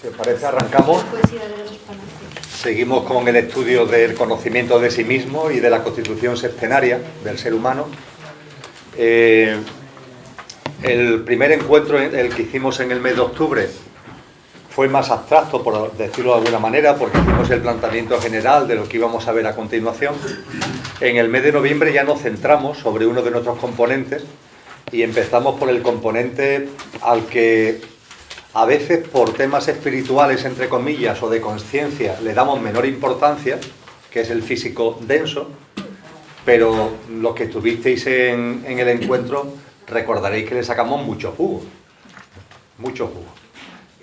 Si os parece, arrancamos. Seguimos con el estudio del conocimiento de sí mismo y de la constitución sextenaria del ser humano. El primer encuentro, el que hicimos en el mes de octubre, fue más abstracto, por decirlo de alguna manera, porque hicimos el planteamiento general de lo que íbamos a ver a continuación. En el mes de noviembre ya nos centramos sobre uno de nuestros componentes y empezamos por el componente al que a veces por temas espirituales, entre comillas, o de conciencia, le damos menor importancia, que es el físico denso, pero los que estuvisteis en el encuentro recordaréis que le sacamos mucho jugo.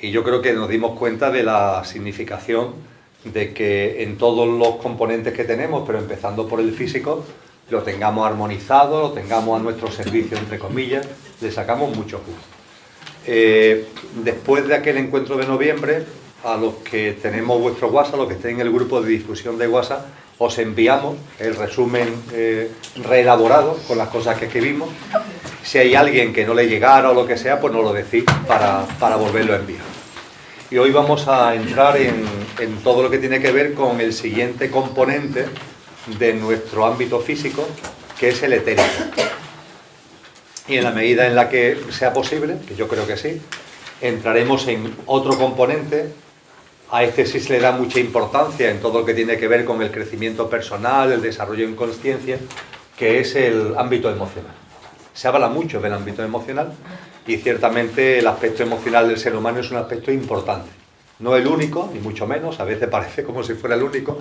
Y yo creo que nos dimos cuenta de la significación de que en todos los componentes que tenemos, pero empezando por el físico, lo tengamos armonizado, lo tengamos a nuestro servicio, entre comillas, le sacamos mucho jugo. Después de aquel encuentro de noviembre, a los que tenemos vuestro WhatsApp, a los que estén en el grupo de difusión de WhatsApp, os enviamos el resumen reelaborado con las cosas que escribimos. Si hay alguien que no le llegara o lo que sea, pues nos lo decís para volverlo a enviar. Y hoy vamos a entrar en todo lo que tiene que ver con el siguiente componente de nuestro ámbito físico, que es el etérico. Y en la medida en la que sea posible, que yo creo que sí, entraremos en otro componente. A este sí se le da mucha importancia en todo lo que tiene que ver con el crecimiento personal, el desarrollo en consciencia, que es el ámbito emocional. Se habla mucho del ámbito emocional y ciertamente el aspecto emocional del ser humano es un aspecto importante. No el único, ni mucho menos, a veces parece como si fuera el único,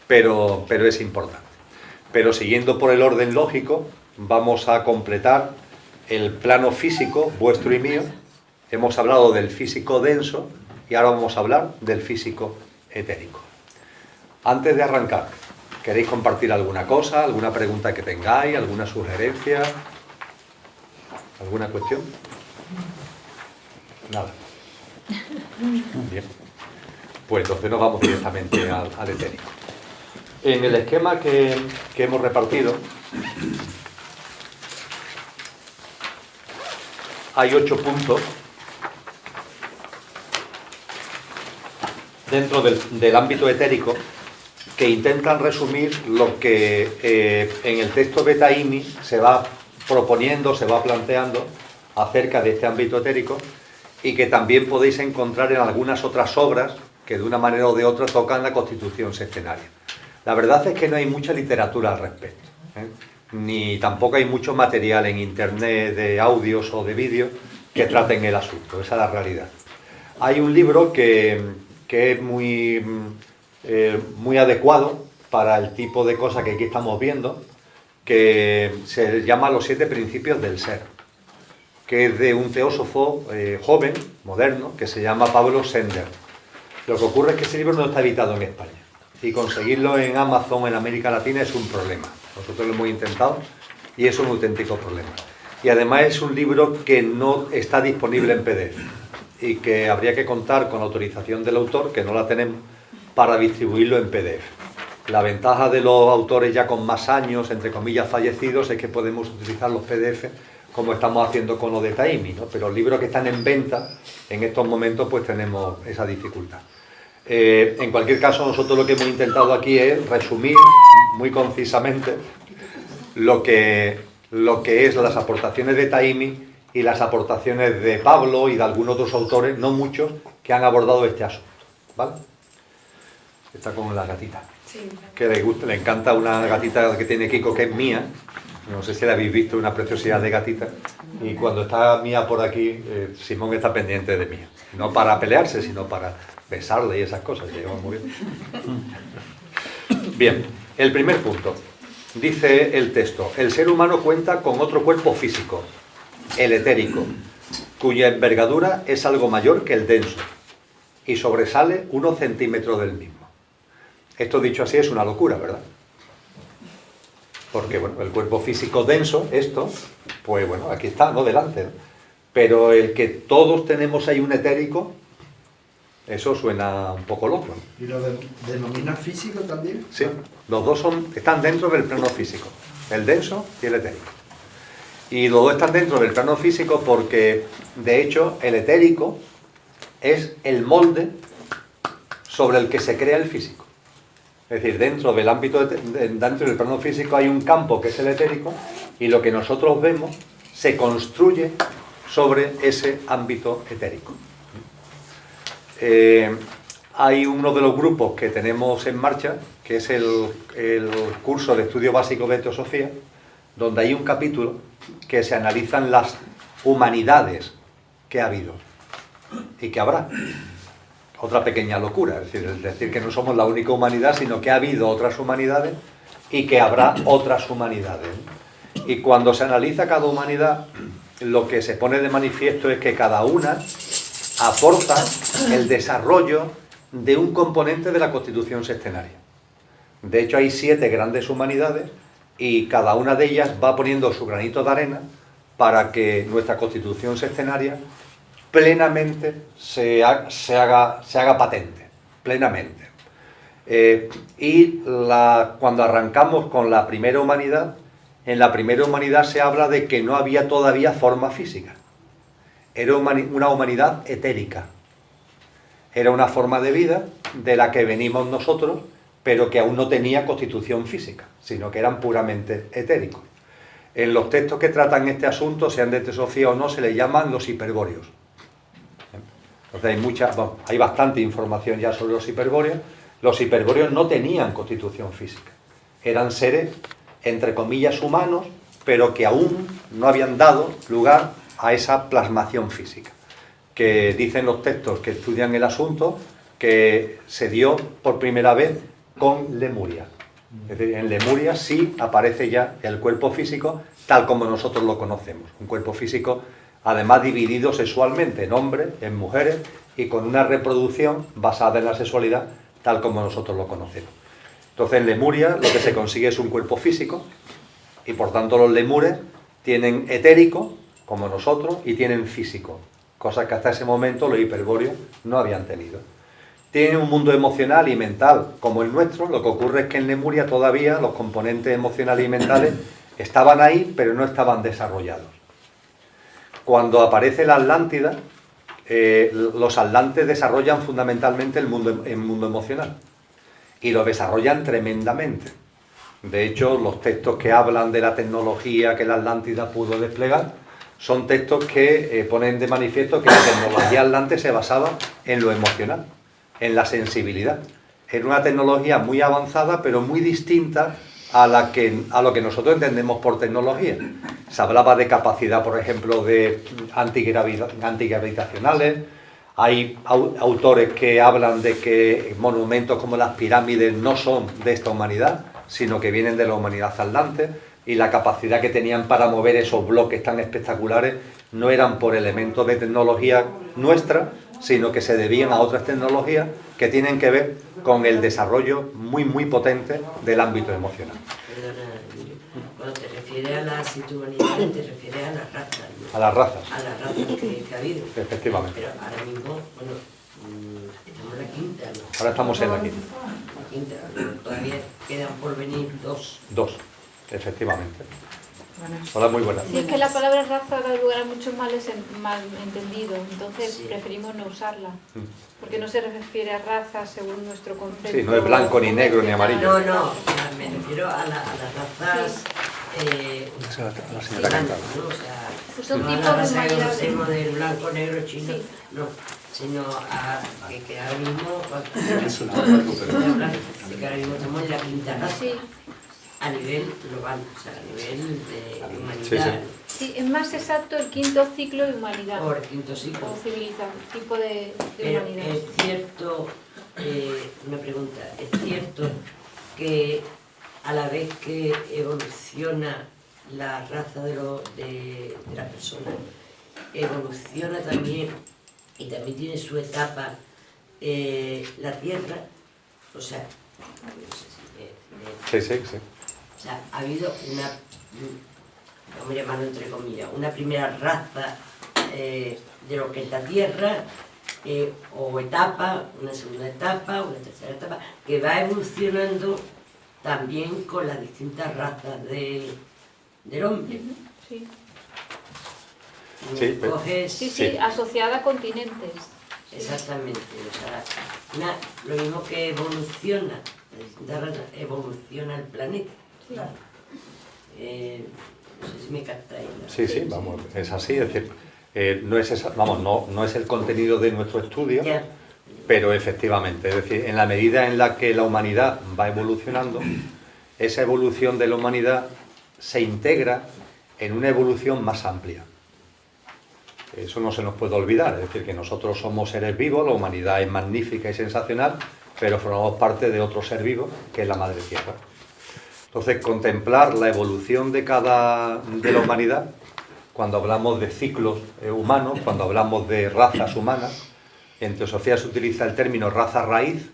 pero es importante. Pero siguiendo por el orden lógico, vamos a completar el plano físico, vuestro y mío. Hemos hablado del físico denso y ahora vamos a hablar del físico etérico. Antes de arrancar, ¿queréis compartir alguna cosa, alguna pregunta que tengáis, alguna sugerencia, alguna cuestión? Nada. Bien. Pues entonces nos vamos directamente al etérico. En el esquema que hemos repartido, hay 8 puntos dentro del ámbito etérico que intentan resumir lo que en el texto Betaimi se va proponiendo, se va planteando acerca de este ámbito etérico y que también podéis encontrar en algunas otras obras que de una manera o de otra tocan la constitución sextenaria. La verdad es que no hay mucha literatura al respecto, ni tampoco hay mucho material en internet de audios o de vídeos que traten el asunto, esa es la realidad. Hay un libro que es muy adecuado para el tipo de cosas que aquí estamos viendo, que se llama Los 7 principios del ser, que es de un teósofo joven, moderno, que se llama Pablo Sender. Lo que ocurre es que ese libro no está editado en España y conseguirlo en Amazon en América Latina es un problema. Nosotros lo hemos intentado y es un auténtico problema. Y además es un libro que no está disponible en PDF y que habría que contar con autorización del autor, que no la tenemos, para distribuirlo en PDF. La ventaja de los autores ya con más años, entre comillas, fallecidos, es que podemos utilizar los PDF como estamos haciendo con los de Taimi, ¿no? Pero los libros que están en venta en estos momentos pues tenemos esa dificultad. En cualquier caso, nosotros lo que hemos intentado aquí es resumir muy concisamente lo que es las aportaciones de Taimi y las aportaciones de Pablo y de algunos otros autores, no muchos, que han abordado este asunto, ¿vale? Está con la gatita. Sí. Que le encanta una gatita que tiene Kiko, que es mía. No sé si la habéis visto, una preciosidad de gatita. Y cuando está Mía por aquí, Simón está pendiente de Mía. No para pelearse, sino para besarle y esas cosas. Que llevan muy bien. Bien, el primer punto. Dice el texto: el ser humano cuenta con otro cuerpo físico, el etérico, cuya envergadura es algo mayor que el denso y sobresale 1 centímetro del mismo. Esto dicho así es una locura, ¿verdad? Porque, bueno, el cuerpo físico denso, esto, pues bueno, aquí está, ¿no? Delante, ¿no? Pero el que todos tenemos ahí un etérico, eso suena un poco loco, ¿no? ¿Y lo denomina físico también? Sí, los dos están dentro del plano físico, el denso y el etérico. Y los dos están dentro del plano físico porque, de hecho, el etérico es el molde sobre el que se crea el físico. Es decir, dentro del ámbito, dentro del plano físico hay un campo que es el etérico, y lo que nosotros vemos se construye sobre ese ámbito etérico. Hay uno de los grupos que tenemos en marcha, que es el curso de estudio básico de teosofía, donde hay un capítulo que se analizan las humanidades que ha habido y que habrá. Otra pequeña locura, es decir que no somos la única humanidad, sino que ha habido otras humanidades y que habrá otras humanidades. Y cuando se analiza cada humanidad, lo que se pone de manifiesto es que cada una aporta el desarrollo de un componente de la constitución sextenaria. De hecho, hay 7 grandes humanidades y cada una de ellas va poniendo su granito de arena para que nuestra constitución sextenaria plenamente se haga patente, plenamente. Cuando arrancamos con la primera humanidad, en la primera humanidad se habla de que no había todavía forma física. Era una humanidad etérica. Era una forma de vida de la que venimos nosotros, pero que aún no tenía constitución física, sino que eran puramente etéricos. En los textos que tratan este asunto, sean de teosofía o no, se les llaman los hiperbóreos. Entonces hay bastante información ya sobre los hiperbóreos. Los hiperbóreos no tenían constitución física. Eran seres, entre comillas, humanos, pero que aún no habían dado lugar a esa plasmación física, que dicen los textos que estudian el asunto que se dio por primera vez con Lemuria. Es decir, en Lemuria sí aparece ya el cuerpo físico tal como nosotros lo conocemos, un cuerpo físico además dividido sexualmente en hombres, en mujeres, y con una reproducción basada en la sexualidad tal como nosotros lo conocemos. Entonces en Lemuria lo que se consigue es un cuerpo físico, y por tanto los lemures tienen etérico, como nosotros, y tienen físico, cosas que hasta ese momento los hiperbóreos no habían tenido. Tienen un mundo emocional y mental como el nuestro. Lo que ocurre es que en Lemuria todavía los componentes emocionales y mentales estaban ahí, pero no estaban desarrollados. Cuando aparece la Atlántida, los atlantes desarrollan fundamentalmente el mundo emocional, y lo desarrollan tremendamente. De hecho, los textos que hablan de la tecnología que la Atlántida pudo desplegar son textos que ponen de manifiesto que la tecnología atlante se basaba en lo emocional, en la sensibilidad. Era una tecnología muy avanzada, pero muy distinta a lo que nosotros entendemos por tecnología. Se hablaba de capacidad, por ejemplo, de antigravitacionales. Hay autores que hablan de que monumentos como las pirámides no son de esta humanidad, sino que vienen de la humanidad atlante, y la capacidad que tenían para mover esos bloques tan espectaculares no eran por elementos de tecnología nuestra, sino que se debían a otras tecnologías que tienen que ver con el desarrollo muy potente del ámbito emocional. Perdona, cuando te refieres a las humanidades, te refieres a las razas, ¿no? A las razas. A las razas que ha habido. Efectivamente. Pero ahora mismo, bueno, estamos en la quinta, ¿no? Ahora estamos en la quinta. La quinta, todavía quedan por venir dos. Dos, efectivamente. Hola, muy buenas. Sí, es que la palabra raza da lugar a muchos malentendidos, entonces Sí. preferimos no usarla, porque no se refiere a raza según nuestro concepto. Sí, no es blanco, ni negro, ni amarillo. No, me refiero a las razas. La señora Cantado. ¿no? O sea, Pues son no tipos a la de raza que humanidades. conocemos del blanco, negro, chino, Sí. no, sino a que ahora mismo, de que ahora mismo estamos en la quinta raza. Sí, A nivel global, o sea, a nivel de humanidad, Sí, sí. sí, es más exacto el quinto ciclo de humanidad, por quinto ciclo. o civilización, tipo de Pero humanidad. es cierto, una pregunta, es cierto que a la vez que evoluciona la raza de la persona, evoluciona también, y también tiene su etapa, la Tierra, o sea, Sí. o sea, ha habido vamos a llamarlo entre comillas, una primera raza de lo que es la Tierra, o etapa, una segunda etapa, una tercera etapa, que va evolucionando también con las distintas razas del hombre. Sí. Sí, Coges, Sí, asociada a continentes. Exactamente, o sea, lo mismo que evoluciona, evoluciona el planeta. Sí. No sé si me captáis, ¿no? Sí, sí, vamos, es así, es decir, no es no es el contenido de nuestro estudio, Ya. pero efectivamente, es decir, en la medida en la que la humanidad va evolucionando, esa evolución de la humanidad se integra en una evolución más amplia. Eso no se nos puede olvidar, es decir, que nosotros somos seres vivos, la humanidad es magnífica y sensacional, pero formamos parte de otro ser vivo, que es la Madre Tierra. Entonces, contemplar la evolución de la humanidad, cuando hablamos de ciclos humanos, cuando hablamos de razas humanas, en teosofía se utiliza el término raza raíz,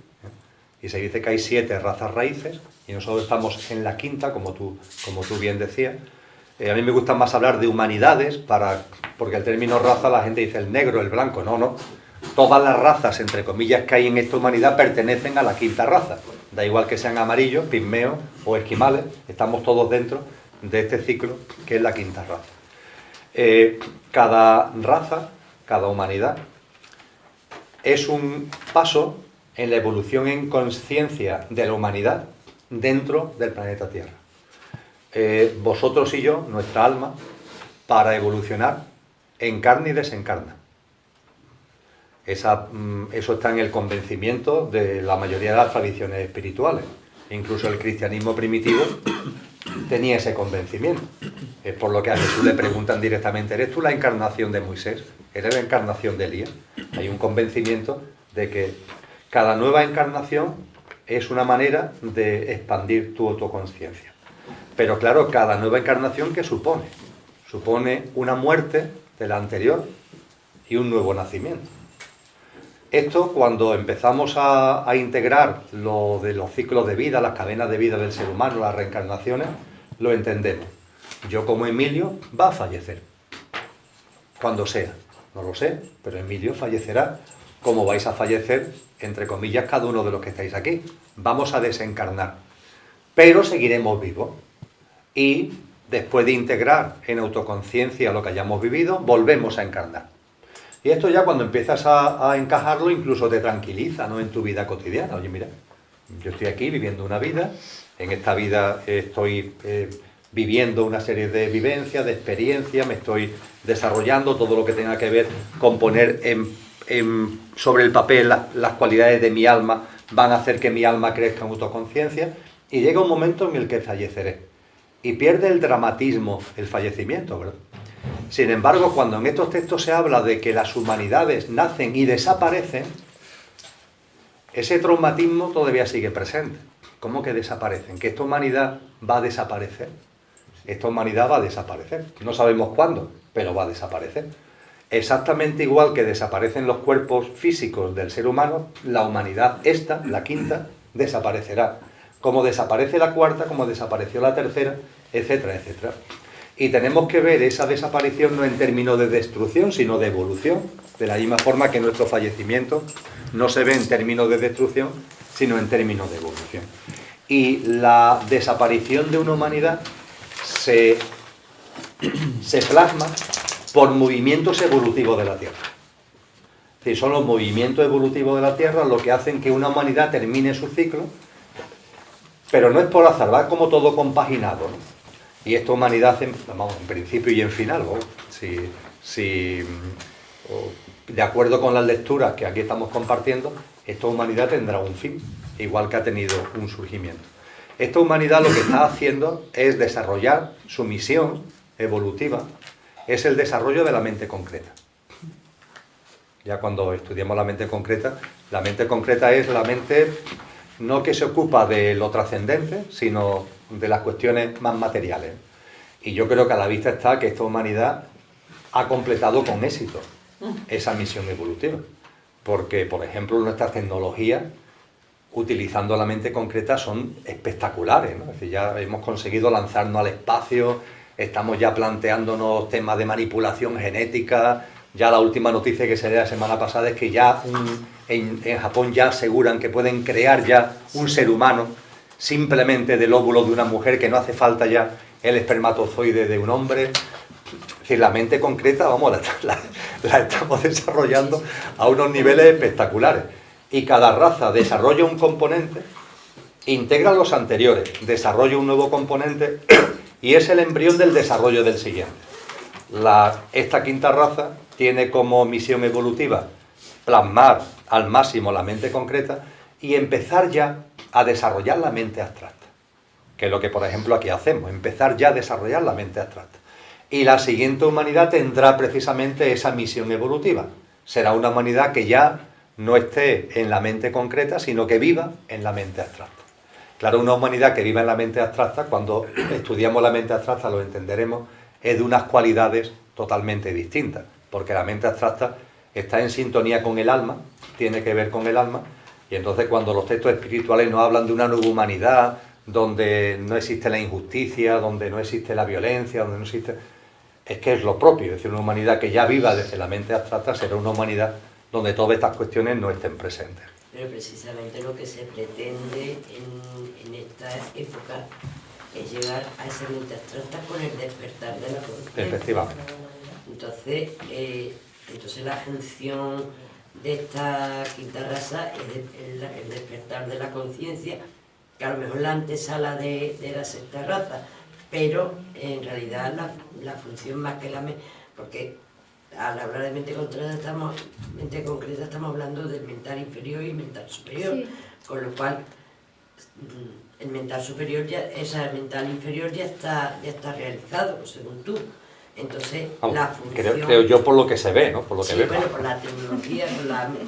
y se dice que hay 7 razas raíces, y nosotros estamos en la quinta, como tú bien decías. A mí me gusta más hablar de humanidades, porque el término raza la gente dice el negro, el blanco, no. Todas las razas, entre comillas, que hay en esta humanidad pertenecen a la quinta raza. Da igual que sean amarillos, pigmeos o esquimales, estamos todos dentro de este ciclo que es la quinta raza. Cada raza, cada humanidad, es un paso en la evolución en conciencia de la humanidad dentro del planeta Tierra. Vosotros y yo, nuestra alma, para evolucionar, encarna y desencarna. Eso está en el convencimiento de la mayoría de las tradiciones espirituales. Incluso el cristianismo primitivo tenía ese convencimiento. Es por lo que a Jesús le preguntan directamente: ¿eres tú la encarnación de Moisés? ¿Eres la encarnación de Elías? Hay un convencimiento de que cada nueva encarnación es una manera de expandir tu autoconciencia. Pero claro, cada nueva encarnación, ¿qué supone? Supone una muerte de la anterior y un nuevo nacimiento. Esto, cuando empezamos a integrar lo de los ciclos de vida, las cadenas de vida del ser humano, las reencarnaciones, lo entendemos. Yo, como Emilio, va a fallecer. Cuando sea. No lo sé, pero Emilio fallecerá como vais a fallecer, entre comillas, cada uno de los que estáis aquí. Vamos a desencarnar. Pero seguiremos vivos. Y después de integrar en autoconciencia lo que hayamos vivido, volvemos a encarnar. Y esto ya, cuando empiezas a encajarlo, incluso te tranquiliza, ¿no?, en tu vida cotidiana. Oye, mira, yo estoy aquí viviendo una vida, en esta vida estoy viviendo una serie de vivencias, de experiencias, me estoy desarrollando todo lo que tenga que ver con poner sobre el papel las cualidades de mi alma, van a hacer que mi alma crezca en autoconciencia, y llega un momento en el que falleceré. Y pierde el dramatismo el fallecimiento, ¿verdad? Sin embargo, cuando en estos textos se habla de que las humanidades nacen y desaparecen, ese traumatismo todavía sigue presente. ¿Cómo que desaparecen? ¿Que esta humanidad va a desaparecer? Esta humanidad va a desaparecer. No sabemos cuándo, pero va a desaparecer. Exactamente igual que desaparecen los cuerpos físicos del ser humano, la humanidad, esta, la quinta, desaparecerá. Como desaparece la cuarta, como desapareció la tercera, etcétera, etcétera. Y tenemos que ver esa desaparición no en términos de destrucción, sino de evolución, de la misma forma que nuestro fallecimiento no se ve en términos de destrucción, sino en términos de evolución. Y la desaparición de una humanidad se plasma por movimientos evolutivos de la Tierra. Es decir, son los movimientos evolutivos de la Tierra los que hacen que una humanidad termine su ciclo, pero no es por azar, va como todo compaginado, ¿no? Y esta humanidad, vamos, en principio y en final, ¿no? De acuerdo con las lecturas que aquí estamos compartiendo, esta humanidad tendrá un fin, igual que ha tenido un surgimiento. Esta humanidad lo que está haciendo es desarrollar su misión evolutiva, es el desarrollo de la mente concreta. Ya cuando estudiamos la mente concreta es la mente no que se ocupa de lo trascendente, sino de las cuestiones más materiales. Y yo creo que a la vista está que esta humanidad ha completado con éxito esa misión evolutiva. Porque, por ejemplo, nuestras tecnologías, utilizando la mente concreta, son espectaculares, ¿no? Es decir, ya hemos conseguido lanzarnos al espacio, estamos ya planteándonos temas de manipulación genética. Ya la última noticia que se dio la semana pasada es que ya en Japón ya aseguran que pueden crear ya un ser humano simplemente del óvulo de una mujer, que no hace falta ya el espermatozoide de un hombre. Es decir, la mente concreta, vamos, la estamos desarrollando a unos niveles espectaculares. Y cada raza desarrolla un componente, integra los anteriores, desarrolla un nuevo componente y es el embrión del desarrollo del siguiente. Esta quinta raza tiene como misión evolutiva plasmar al máximo la mente concreta y empezar ya a desarrollar la mente abstracta, que es lo que por ejemplo aquí hacemos, empezar ya a desarrollar la mente abstracta. Y la siguiente humanidad tendrá precisamente esa misión evolutiva. Será una humanidad que ya no esté en la mente concreta, sino que viva en la mente abstracta. Claro, una humanidad que viva en la mente abstracta, cuando estudiamos la mente abstracta lo entenderemos, es de unas cualidades totalmente distintas, porque la mente abstracta está en sintonía con el alma, tiene que ver con el alma, y entonces cuando los textos espirituales nos hablan de una nueva humanidad, donde no existe la injusticia, donde no existe la violencia, donde no existe... Es que es lo propio, es decir, una humanidad que ya viva desde la mente abstracta será una humanidad donde todas estas cuestiones no estén presentes. Pero precisamente lo que se pretende en esta época es llegar a esa mente abstracta con el despertar de la conciencia. Efectivamente. Entonces la función de esta quinta raza es el despertar de la conciencia, que a lo mejor la antesala de la sexta raza, pero en realidad la función más que la mente, porque al hablar de mente concreta estamos hablando del mental inferior y mental superior, sí. Con lo cual el mental superior el mental inferior ya está realizado, según tú. Entonces la función... Creo yo por lo que se ve, ¿no? Por lo que vemos. Bueno, por la tecnología,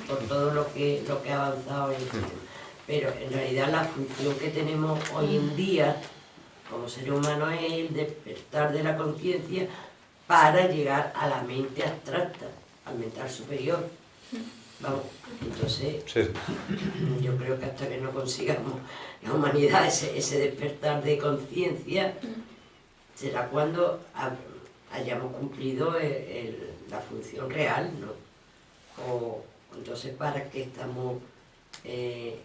por todo lo que ha avanzado pero en realidad la función que tenemos hoy en día como ser humano es el despertar de la conciencia para llegar a la mente abstracta, al mental superior. Vamos, entonces yo creo que hasta que no consigamos la humanidad ese despertar de conciencia, será cuando hayamos cumplido la función real, ¿no? Entonces, ¿para qué estamos en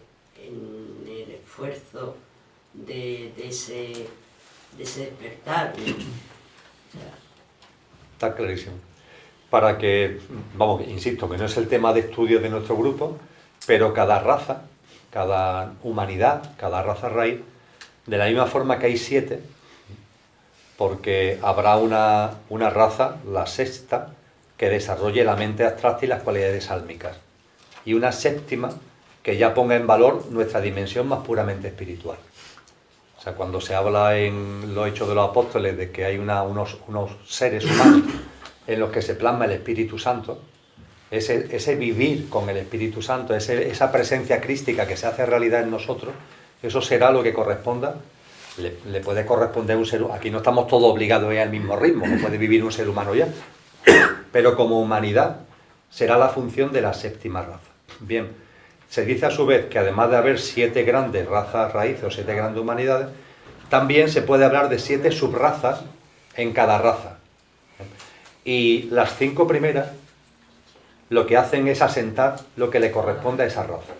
el esfuerzo de ese despertar, ¿no? O sea, está clarísimo. Para que, vamos, insisto, que no es el tema de estudio de nuestro grupo, pero cada raza, cada humanidad, cada raza raíz, de la misma forma que hay 7, porque habrá una raza, la sexta, que desarrolle la mente abstracta y las cualidades álmicas, y una séptima que ya ponga en valor nuestra dimensión más puramente espiritual. O sea, cuando se habla en los Hechos de los Apóstoles de que hay unos seres humanos en los que se plasma el Espíritu Santo, ese vivir con el Espíritu Santo, esa presencia crística que se hace realidad en nosotros, eso será lo que corresponda, le puede corresponder a un ser humano. Aquí no estamos todos obligados a ir al mismo ritmo, no puede vivir un ser humano ya, pero como humanidad será la función de la séptima raza. Bien. Se dice a su vez que además de haber 7 grandes razas raíces o 7 grandes humanidades, también se puede hablar de 7 subrazas en cada raza. Y las 5 primeras lo que hacen es asentar lo que le corresponde a esa raza.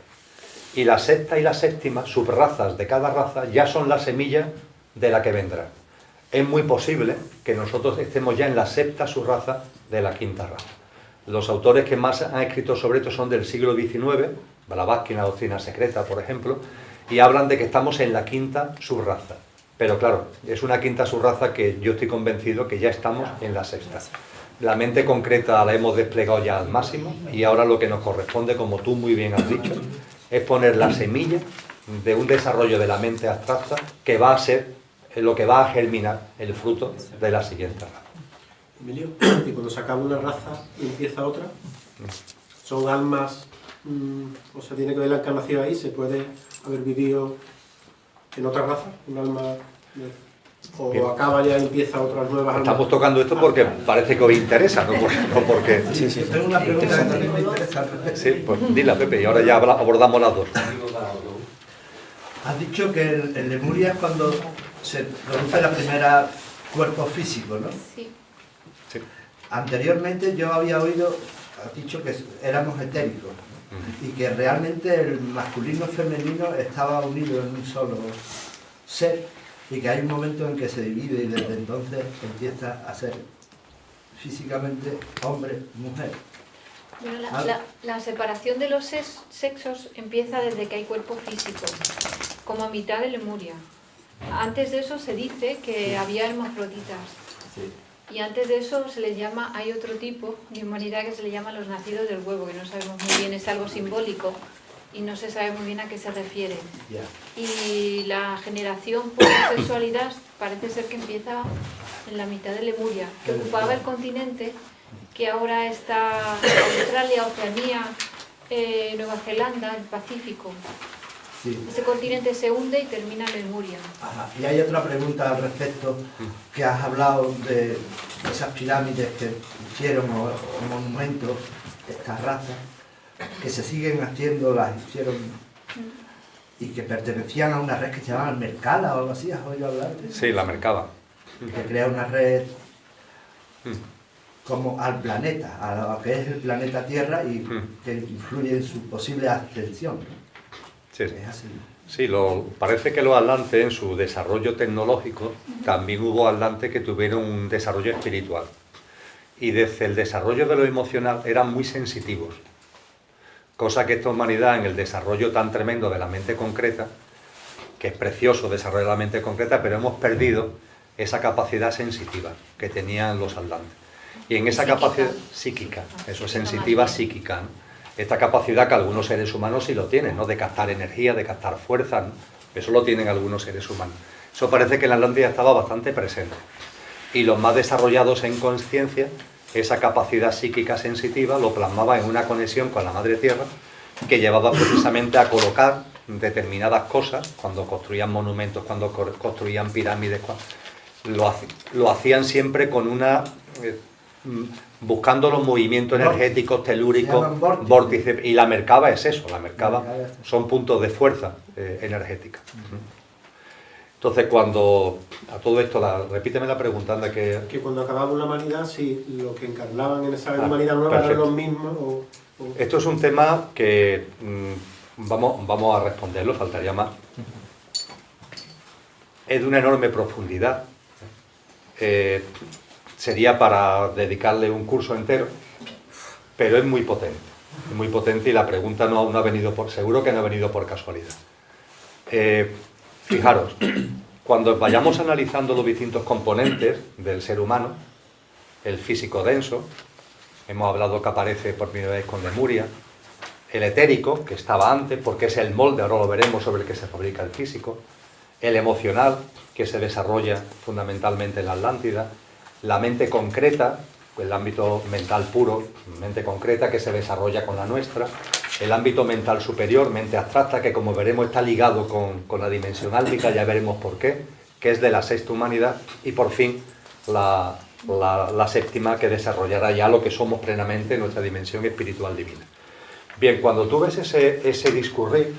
Y la sexta y la séptima, subrazas de cada raza, ya son la semilla de la que vendrá. Es muy posible que nosotros estemos ya en la sexta subraza de la quinta raza. Los autores que más han escrito sobre esto son del siglo XIX, Blavatsky en la doctrina secreta, por ejemplo, y hablan de que estamos en la quinta subraza. Pero claro, es una quinta subraza que yo estoy convencido que ya estamos en la sexta. La mente concreta la hemos desplegado ya al máximo y ahora lo que nos corresponde, como tú muy bien has dicho, es poner la semilla de un desarrollo de la mente abstracta que va a ser lo que va a germinar el fruto de la siguiente raza. Emilio, y cuando se acaba una raza y empieza otra, son almas, o sea, tiene que ver la encarnación ahí, se puede haber vivido en otra raza, un alma, o bien. Acaba ya y empieza otras nuevas almas. Estamos tocando esto porque parece que os interesa, no porque... Sí, sí, tengo una pregunta que también me interesa. Sí, pues dila, Pepe, y ahora ya abordamos las dos. Has dicho que en Lemuria es cuando se produce la primera cuerpo físico, ¿no? Sí. Sí. Anteriormente yo había oído, has dicho que éramos etéricos y que realmente el masculino y femenino estaba unido en un solo ser y que hay un momento en que se divide y desde entonces empieza a ser físicamente hombre, mujer. Bueno, la separación de los sexos empieza desde que hay cuerpo físico, como a mitad de Lemuria. Antes de eso se dice que había hermafroditas. Sí. Y antes de eso se les llama, hay otro tipo de humanidad que se le llama los nacidos del huevo, que no sabemos muy bien, es algo simbólico y no se sabe muy bien a qué se refiere. Ya. Y la generación por sexualidad parece ser que empieza en la mitad de Lemuria, que ocupaba el continente que ahora está Australia, Oceanía, Nueva Zelanda, el Pacífico. Sí. Ese continente se hunde y termina en Lemuria. Ajá. Y hay otra pregunta al respecto, que has hablado de esas pirámides que hicieron o monumentos, estas razas, que se siguen haciendo, las hicieron y que pertenecían a una red que se llama Mercala o algo así, ¿has oído hablar de eso? Sí, la Mercaba. Que crea una red como al planeta, a lo que es el planeta Tierra y que influye en su posible ascensión. Sí. Es así. Sí, parece que los atlantes en su desarrollo tecnológico también hubo atlantes que tuvieron un desarrollo espiritual. Y desde el desarrollo de lo emocional eran muy sensitivos. Cosa que esta humanidad en el desarrollo tan tremendo de la mente concreta, que es precioso desarrollar la mente concreta, pero hemos perdido esa capacidad sensitiva que tenían los atlantes. Y en esa Psíquica. capacidad psíquica, eso es sensitiva psíquica, ¿no? Esta capacidad que algunos seres humanos sí lo tienen, ¿no? De captar energía, de captar fuerza, ¿no? Eso lo tienen algunos seres humanos. Eso parece que en la Atlántida estaba bastante presente. Y los más desarrollados en conciencia, esa capacidad psíquica sensitiva lo plasmaba en una conexión con la Madre Tierra que llevaba precisamente a colocar determinadas cosas, cuando construían monumentos, cuando construían pirámides, lo hacían siempre con una... buscando los movimientos energéticos, telúricos, vórtices, y la Merkaba es eso, la Merkaba son puntos de fuerza energética. Entonces, cuando a todo esto, repíteme la pregunta, anda, que cuando acabamos la humanidad, si lo que encarnaban en esa humanidad nueva eran los mismos o... Esto es un tema que vamos a responderlo, faltaría más. Es de una enorme profundidad. Sería para dedicarle un curso entero, pero es muy potente y la pregunta no ha venido seguro que no ha venido por casualidad. Fijaros, cuando vayamos analizando los distintos componentes del ser humano, el físico denso, hemos hablado que aparece por primera vez con Lemuria, el etérico, que estaba antes, porque es el molde, ahora lo veremos, sobre el que se fabrica el físico, el emocional, que se desarrolla fundamentalmente en la Atlántida, la mente concreta, el ámbito mental puro, mente concreta que se desarrolla con la nuestra, el ámbito mental superior, mente abstracta, que como veremos está ligado con la dimensión álmica, ya veremos por qué, que es de la sexta humanidad, y por fin la séptima, que desarrollará ya lo que somos plenamente, nuestra dimensión espiritual divina. Bien, cuando tú ves ese discurrir,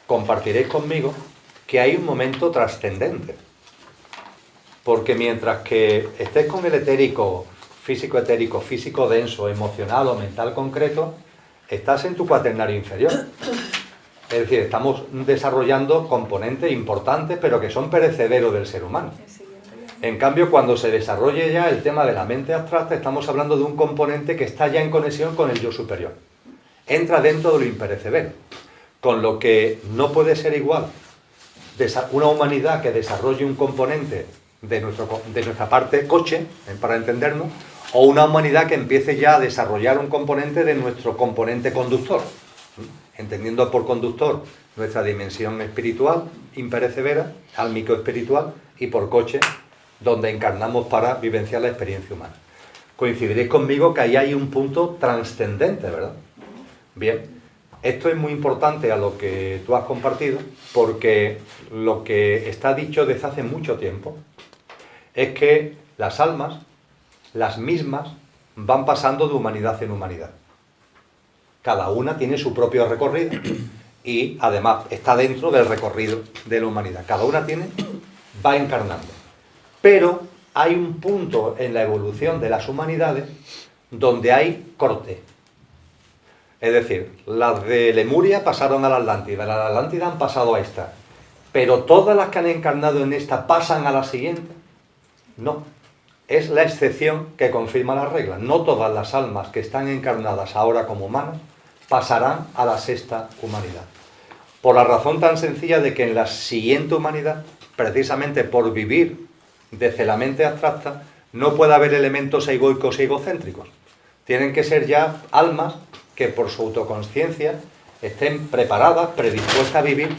compartiréis conmigo que hay un momento trascendente. Porque mientras que estés con el etérico, físico denso, emocional o mental concreto, estás en tu cuaternario inferior. Es decir, estamos desarrollando componentes importantes, pero que son perecederos del ser humano. En cambio, cuando se desarrolle ya el tema de la mente abstracta, estamos hablando de un componente que está ya en conexión con el yo superior. Entra dentro de lo imperecedero. Con lo que no puede ser igual una humanidad que desarrolle un componente de nuestra parte coche, para entendernos, o una humanidad que empiece ya a desarrollar un componente de nuestro componente conductor, entendiendo por conductor nuestra dimensión espiritual, imperecedera, álmico espiritual, y por coche, donde encarnamos para vivenciar la experiencia humana. Coincidiréis conmigo que ahí hay un punto trascendente, ¿verdad? Bien, esto es muy importante a lo que tú has compartido, porque lo que está dicho desde hace mucho tiempo es que las almas, las mismas, van pasando de humanidad en humanidad. Cada una tiene su propio recorrido y además está dentro del recorrido de la humanidad. Cada una va encarnando. Pero hay un punto en la evolución de las humanidades donde hay corte. Es decir, las de Lemuria pasaron a la Atlántida, las de la Atlántida han pasado a esta. Pero todas las que han encarnado en esta pasan a la siguiente. No. es la excepción que confirma la regla. No todas las almas que están encarnadas ahora como humanas pasarán a la sexta humanidad. Por la razón tan sencilla de que en la siguiente humanidad, precisamente por vivir desde la mente abstracta, no puede haber elementos egoicos y egocéntricos. Tienen que ser ya almas que por su autoconsciencia estén preparadas, predispuestas a vivir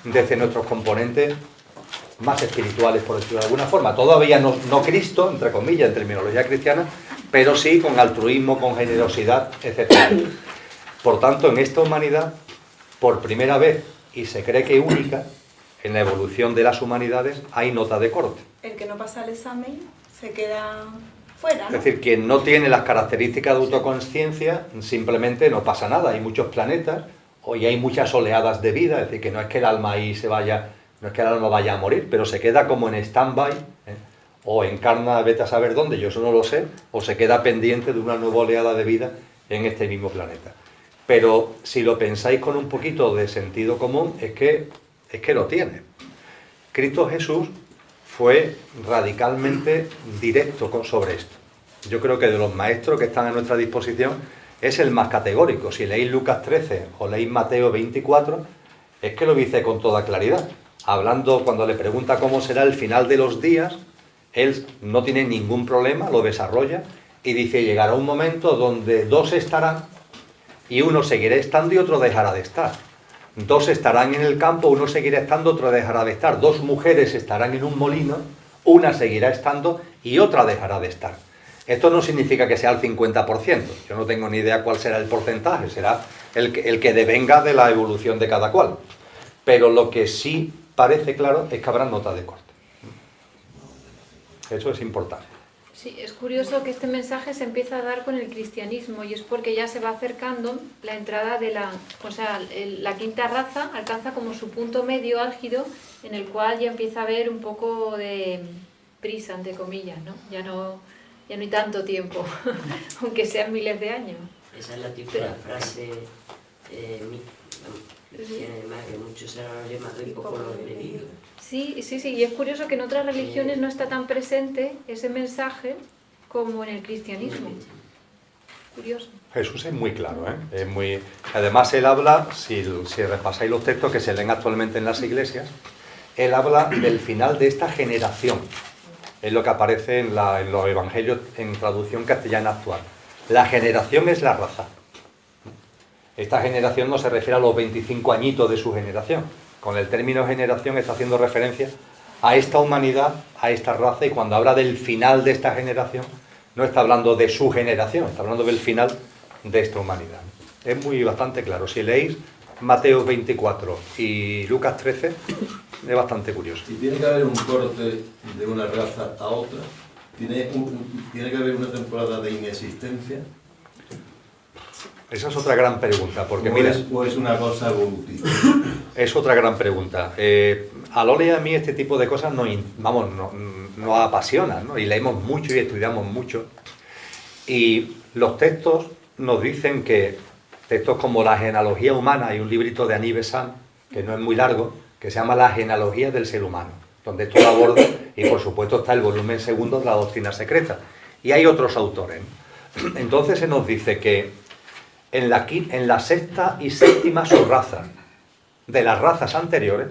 desde nuestros componentes más espirituales, por decirlo de alguna forma. Todavía no Cristo, entre comillas, en terminología cristiana, pero sí con altruismo, con generosidad, etc. Por tanto, en esta humanidad, por primera vez, y se cree que única, en la evolución de las humanidades, hay nota de corte. El que no pasa el examen se queda fuera, ¿no? Es decir, quien no tiene las características de autoconsciencia, simplemente no pasa nada. Hay muchos planetas, hoy hay muchas oleadas de vida, es decir, que no es que el alma ahí se vaya, no es que el alma vaya a morir, pero se queda como en stand-by, o encarna, vete a saber dónde, yo eso no lo sé, o se queda pendiente de una nueva oleada de vida en este mismo planeta. Pero si lo pensáis con un poquito de sentido común, es que lo tiene. Cristo Jesús fue radicalmente directo sobre esto. Yo creo que de los maestros que están a nuestra disposición es el más categórico. Si leéis Lucas 13 o leéis Mateo 24, es que lo dice con toda claridad. Hablando, cuando le pregunta cómo será el final de los días, él no tiene ningún problema, lo desarrolla y dice, llegará un momento donde dos estarán y uno seguirá estando y otro dejará de estar. Dos estarán en el campo, uno seguirá estando, otro dejará de estar. Dos mujeres estarán en un molino, una seguirá estando y otra dejará de estar. Esto no significa que sea el 50%, yo no tengo ni idea cuál será el porcentaje, será el que devenga de la evolución de cada cual. Pero lo que sí parece claro es que habrá nota de corte. Eso es importante. Sí, es curioso que este mensaje se empieza a dar con el cristianismo y es porque ya se va acercando la entrada de la quinta raza alcanza como su punto medio álgido en el cual ya empieza a haber un poco de prisa, entre comillas, ¿no? Ya no hay tanto tiempo, aunque sean miles de años. Esa es la típica frase tiene además que muchos se han llamado y poco lo han leído. Sí, y es curioso que en otras religiones no está tan presente ese mensaje como en el cristianismo. Curioso. Jesús es muy claro, ¿eh? Es muy... Además, él habla, si repasáis los textos que se leen actualmente en las iglesias, él habla del final de esta generación. Es lo que aparece en los evangelios en traducción castellana actual. La generación es la raza. Esta generación no se refiere a los 25 añitos de su generación. Con el término generación está haciendo referencia a esta humanidad, a esta raza, y cuando habla del final de esta generación, no está hablando de su generación, está hablando del final de esta humanidad. Es bastante claro. Si leéis Mateo 24 y Lucas 13, es bastante curioso. ¿Y tiene que haber un corte de una raza a otra? ¿Tiene que haber una temporada de inexistencia? Esa es otra gran pregunta, porque ¿O es una cosa evolutiva? Es otra gran pregunta. A Lola y a mí este tipo de cosas nos apasionan, ¿no? Y leemos mucho y estudiamos mucho. Y los textos nos dicen que, textos como La genealogía humana, hay un librito de Annie Besant, que no es muy largo, que se llama La genealogía del ser humano, donde esto lo aborda, y por supuesto está el volumen segundo de La doctrina secreta. Y hay otros autores, ¿no? Entonces se nos dice que en la sexta y séptima subraza de las razas anteriores,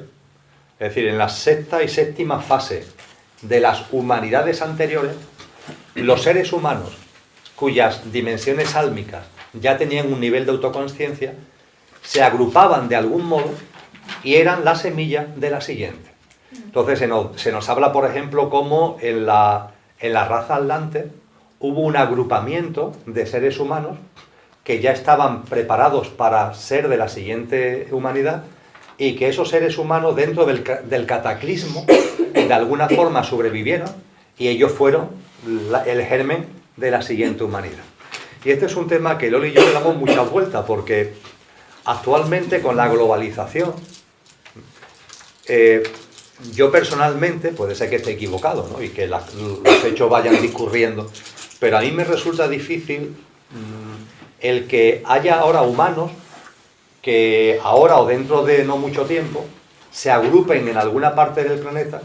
es decir, en la sexta y séptima fase de las humanidades anteriores, los seres humanos cuyas dimensiones álmicas ya tenían un nivel de autoconsciencia, se agrupaban de algún modo y eran la semilla de la siguiente. Entonces se nos habla, por ejemplo, cómo en la raza atlante hubo un agrupamiento de seres humanos que ya estaban preparados para ser de la siguiente humanidad, y que esos seres humanos dentro del cataclismo de alguna forma sobrevivieron y ellos fueron el germen de la siguiente humanidad. Y este es un tema que Loli y yo le damos muchas vueltas, porque actualmente con la globalización, yo personalmente, puede ser que esté equivocado, ¿no? Y que los hechos vayan discurriendo, pero a mí me resulta difícil el que haya ahora humanos que ahora o dentro de no mucho tiempo se agrupen en alguna parte del planeta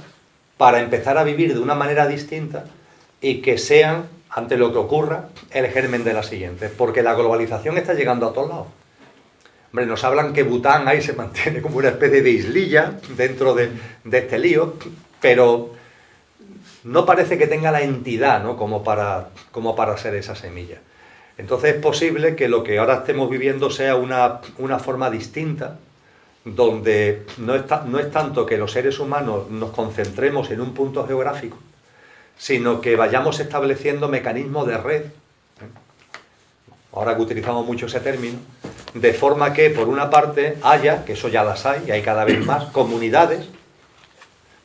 para empezar a vivir de una manera distinta, y que sean, ante lo que ocurra, el germen de la siguiente. Porque la globalización está llegando a todos lados. Hombre, nos hablan que Bután ahí se mantiene como una especie de islilla dentro de este lío, pero no parece que tenga la entidad, ¿no?, como para ser esa semilla. Entonces es posible que lo que ahora estemos viviendo sea una forma distinta, donde no es tanto que los seres humanos nos concentremos en un punto geográfico, sino que vayamos estableciendo mecanismos de red, ahora que utilizamos mucho ese término, de forma que, por una parte, haya, que eso ya las hay, y hay cada vez más, comunidades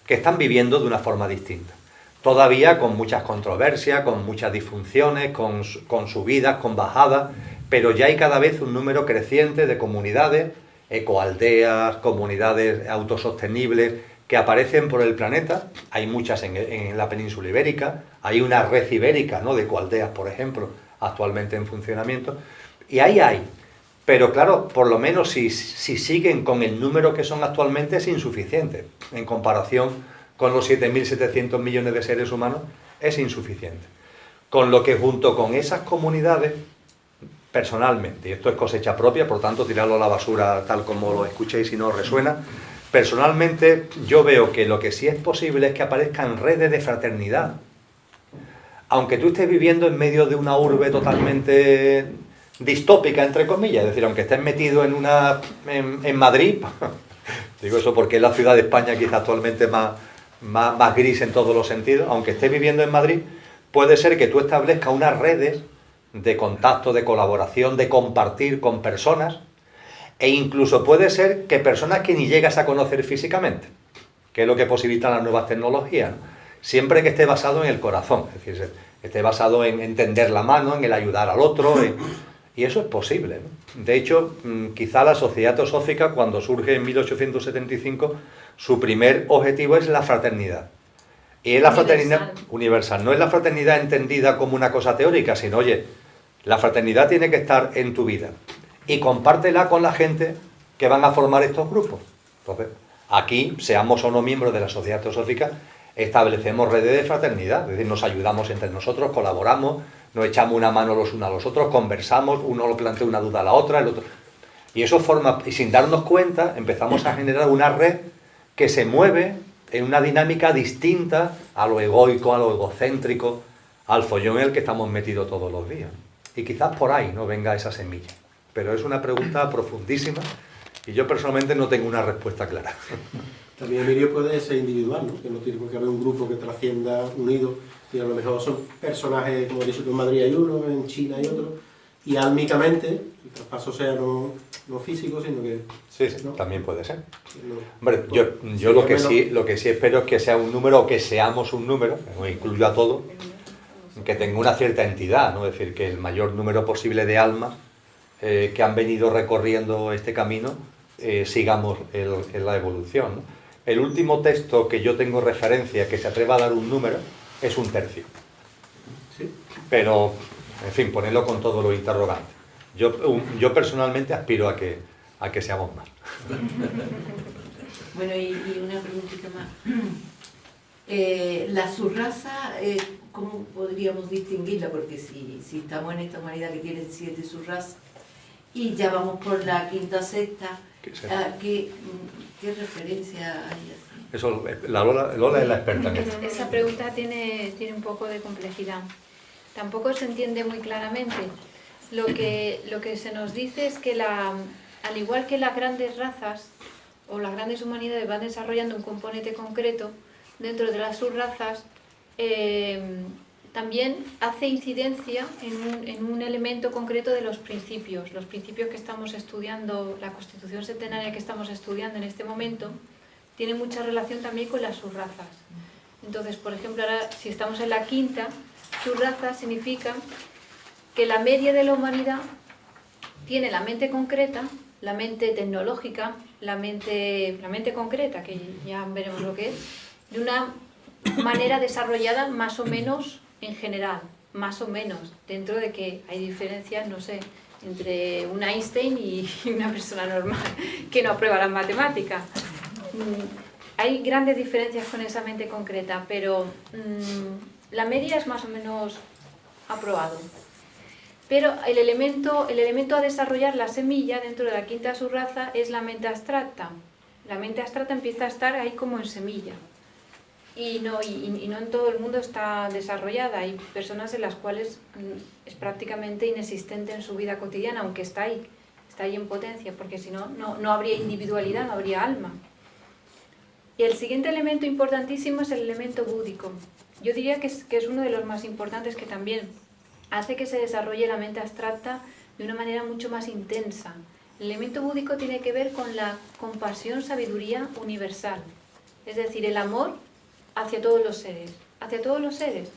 que están viviendo de una forma distinta. Todavía con muchas controversias, con muchas disfunciones, con subidas, con bajadas, pero ya hay cada vez un número creciente de comunidades, ecoaldeas, comunidades autosostenibles, que aparecen por el planeta. Hay muchas en la península ibérica, hay una red ibérica, ¿no?, de ecoaldeas, por ejemplo, actualmente en funcionamiento, y ahí hay. Pero claro, por lo menos si siguen con el número que son actualmente es insuficiente. En comparación con los 7.700 millones de seres humanos es insuficiente. Con lo que junto con esas comunidades, personalmente, y esto es cosecha propia, por tanto tirarlo a la basura tal como lo escuchéis y no os resuena, personalmente yo veo que lo que sí es posible es que aparezcan redes de fraternidad. Aunque tú estés viviendo en medio de una urbe totalmente distópica, entre comillas, es decir, aunque estés metido en Madrid, digo eso porque es la ciudad de España quizá actualmente más gris en todos los sentidos, aunque estés viviendo en Madrid, puede ser que tú establezcas unas redes de contacto, de colaboración, de compartir con personas, e incluso puede ser que personas que ni llegas a conocer físicamente, que es lo que posibilitan las nuevas tecnologías, ¿no? Siempre que esté basado en el corazón, es decir, esté basado en entender la mano, en el ayudar al otro, y eso es posible, ¿no? De hecho, quizá la Sociedad Teosófica, cuando surge en 1875, su primer objetivo es la fraternidad. Y es la fraternidad universal. No es la fraternidad entendida como una cosa teórica, sino, oye, la fraternidad tiene que estar en tu vida. Y compártela con la gente que van a formar estos grupos. Entonces, aquí, seamos o no miembros de la Sociedad Teosófica, establecemos redes de fraternidad. Es decir, nos ayudamos entre nosotros, colaboramos, nos echamos una mano los unos a los otros, conversamos, uno le plantea una duda a la otra, el otro. Y eso forma, y sin darnos cuenta, empezamos a generar una red que se mueve en una dinámica distinta a lo egoico, a lo egocéntrico, al follón en el que estamos metidos todos los días. Y quizás por ahí no venga esa semilla. Pero es una pregunta profundísima y yo personalmente no tengo una respuesta clara. También Emilio puede ser individual, ¿no? Que no tiene por qué haber un grupo que trascienda unido, y a lo mejor son personajes, como he dicho, que en Madrid hay uno, en China hay otro, y álmicamente el traspaso sea no físico, sino que... Sí, ¿no? También puede ser. No, Hombre, yo lo que sí espero es que sea un número, o que seamos un número, me incluyo a todo, que tenga una cierta entidad, ¿no? Es decir, que el mayor número posible de almas que han venido recorriendo este camino sigamos en la evolución, ¿no? El último texto que yo tengo referencia que se atreva a dar un número es 1/3. ¿sí? Pero, en fin, ponerlo con todos los interrogantes. Yo personalmente aspiro a que seamos más. Bueno, y una preguntita más. La subraza, ¿cómo podríamos distinguirla? Porque si estamos en esta humanidad que tiene 7 subrazas y ya vamos por la quinta, sexta, ¿qué referencia hay así? Eso, Lola es la experta en esto. Esa pregunta tiene un poco de complejidad. Tampoco se entiende muy claramente. Lo que se nos dice es que al igual que las grandes razas o las grandes humanidades van desarrollando un componente concreto, dentro de las subrazas también hace incidencia en un elemento concreto de los principios que estamos estudiando, la Constitución Centenaria que estamos estudiando en este momento, tiene mucha relación también con las subrazas. Entonces, por ejemplo, ahora si estamos en la quinta, subraza significa que la media de la humanidad tiene la mente concreta, la mente tecnológica, la mente concreta, que ya veremos lo que es, de una manera desarrollada más o menos en general, más o menos, dentro de que hay diferencias, no sé, entre un Einstein y una persona normal que no aprueba las matemáticas. Hay grandes diferencias con esa mente concreta, pero La media es más o menos aprobado. Pero el elemento a desarrollar la semilla dentro de la quinta subraza es la mente abstracta. La mente abstracta empieza a estar ahí como en semilla. Y no en todo el mundo está desarrollada. Hay personas en las cuales es prácticamente inexistente en su vida cotidiana, aunque está ahí en potencia, porque si no, no habría individualidad, no habría alma. Y el siguiente elemento importantísimo es el elemento búdico. Yo diría que es uno de los más importantes, que también hace que se desarrolle la mente abstracta de una manera mucho más intensa. El elemento búdico tiene que ver con la compasión, sabiduría universal. Es decir, el amor hacia todos los seres. Hacia todos los seres.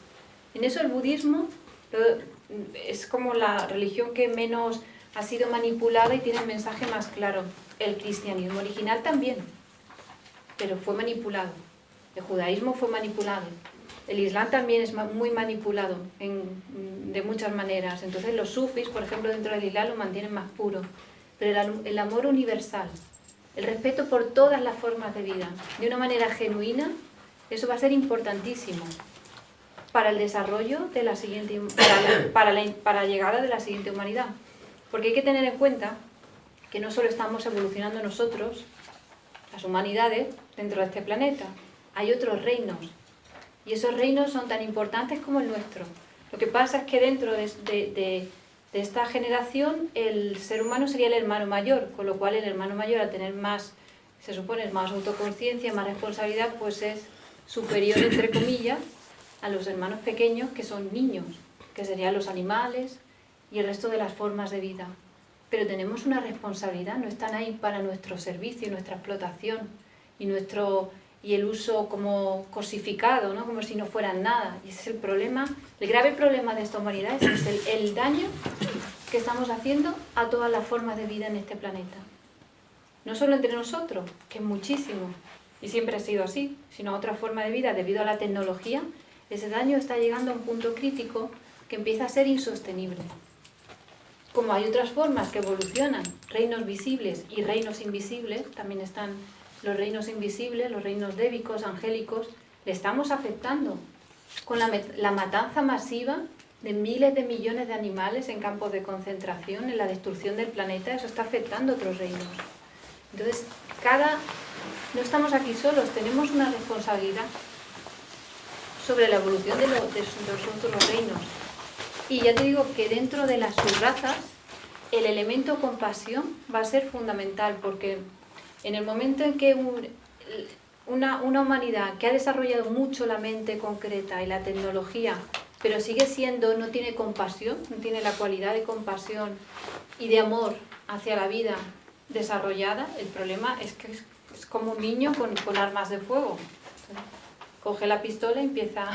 En eso el budismo es como la religión que menos ha sido manipulada y tiene el mensaje más claro. El cristianismo original también, pero fue manipulado. El judaísmo fue manipulado. El islam también es muy manipulado de muchas maneras. Entonces los sufis, por ejemplo, dentro del islam lo mantienen más puro. Pero el amor universal, el respeto por todas las formas de vida, de una manera genuina, eso va a ser importantísimo para el desarrollo de la siguiente, para la llegada de la siguiente humanidad. Porque hay que tener en cuenta que no solo estamos evolucionando nosotros, las humanidades, dentro de este planeta, hay otros reinos. Y esos reinos son tan importantes como el nuestro. Lo que pasa es que dentro de esta generación el ser humano sería el hermano mayor, con lo cual el hermano mayor, al tener más, se supone, más autoconciencia, más responsabilidad, pues es superior, entre comillas, a los hermanos pequeños, que son niños, que serían los animales y el resto de las formas de vida. Pero tenemos una responsabilidad, no están ahí para nuestro servicio, nuestra explotación y el uso como cosificado, ¿no? Como si no fueran nada. Y ese es el problema, el grave problema de esta humanidad, es el daño que estamos haciendo a todas las formas de vida en este planeta. No solo entre nosotros, que es muchísimo, y siempre ha sido así, sino a otra forma de vida debido a la tecnología. Ese daño está llegando a un punto crítico que empieza a ser insostenible. Como hay otras formas que evolucionan, reinos visibles y reinos invisibles, también están los reinos invisibles, los reinos débicos, angélicos, le estamos afectando con la matanza masiva de miles de millones de animales en campos de concentración, en la destrucción del planeta. Eso está afectando a otros reinos. Entonces, no estamos aquí solos, tenemos una responsabilidad sobre la evolución de los otros reinos. Y ya te digo que dentro de las subrazas el elemento compasión va a ser fundamental, porque en el momento en que una humanidad que ha desarrollado mucho la mente concreta y la tecnología, pero no tiene compasión, no tiene la cualidad de compasión y de amor hacia la vida desarrollada, el problema es que es como un niño con armas de fuego. Coge la pistola y empieza,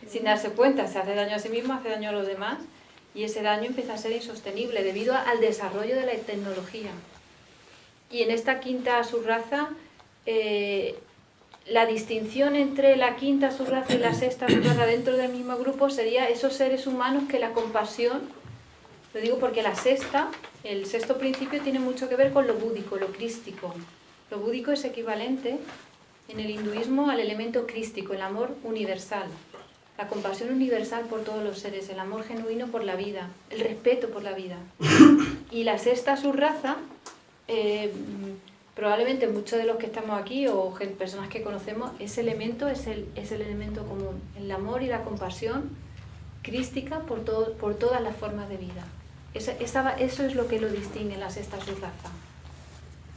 sin darse cuenta, se hace daño a sí mismo, hace daño a los demás, y ese daño empieza a ser insostenible debido al desarrollo de la tecnología. Y en esta quinta subraza, la distinción entre la quinta subraza y la sexta subraza dentro del mismo grupo sería esos seres humanos que la compasión, lo digo porque el sexto principio tiene mucho que ver con lo búdico, lo crístico. Lo búdico es equivalente en el hinduismo al elemento crístico, el amor universal, la compasión universal por todos los seres, el amor genuino por la vida, el respeto por la vida. Y la sexta subraza, probablemente muchos de los que estamos aquí o personas que conocemos, ese elemento es el elemento común, el amor y la compasión crística por todas las formas de vida. Eso es lo que lo distingue en la sexta subraza,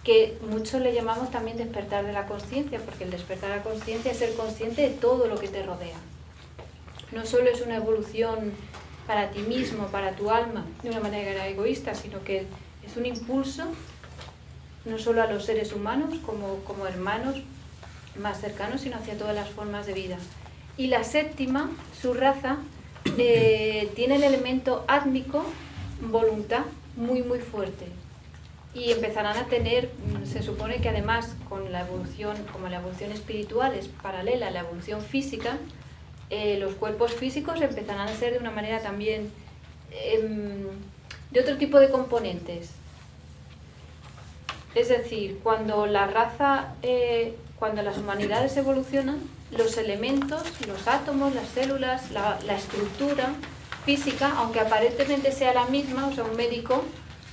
que muchos le llamamos también despertar de la consciencia, porque el despertar de la consciencia es ser consciente de todo lo que te rodea. No solo es una evolución para ti mismo, para tu alma, de una manera egoísta, sino que es un impulso no solo a los seres humanos como hermanos más cercanos, sino hacia todas las formas de vida. Y la séptima, su raza, tiene el elemento átmico, voluntad, muy muy fuerte. Y empezarán a tener, se supone que además con la evolución, como la evolución espiritual es paralela a la evolución física, los cuerpos físicos empezarán a ser de una manera también de otro tipo de componentes. Es decir, cuando las humanidades evolucionan, los elementos, los átomos, las células, la estructura física, aunque aparentemente sea la misma, o sea, un médico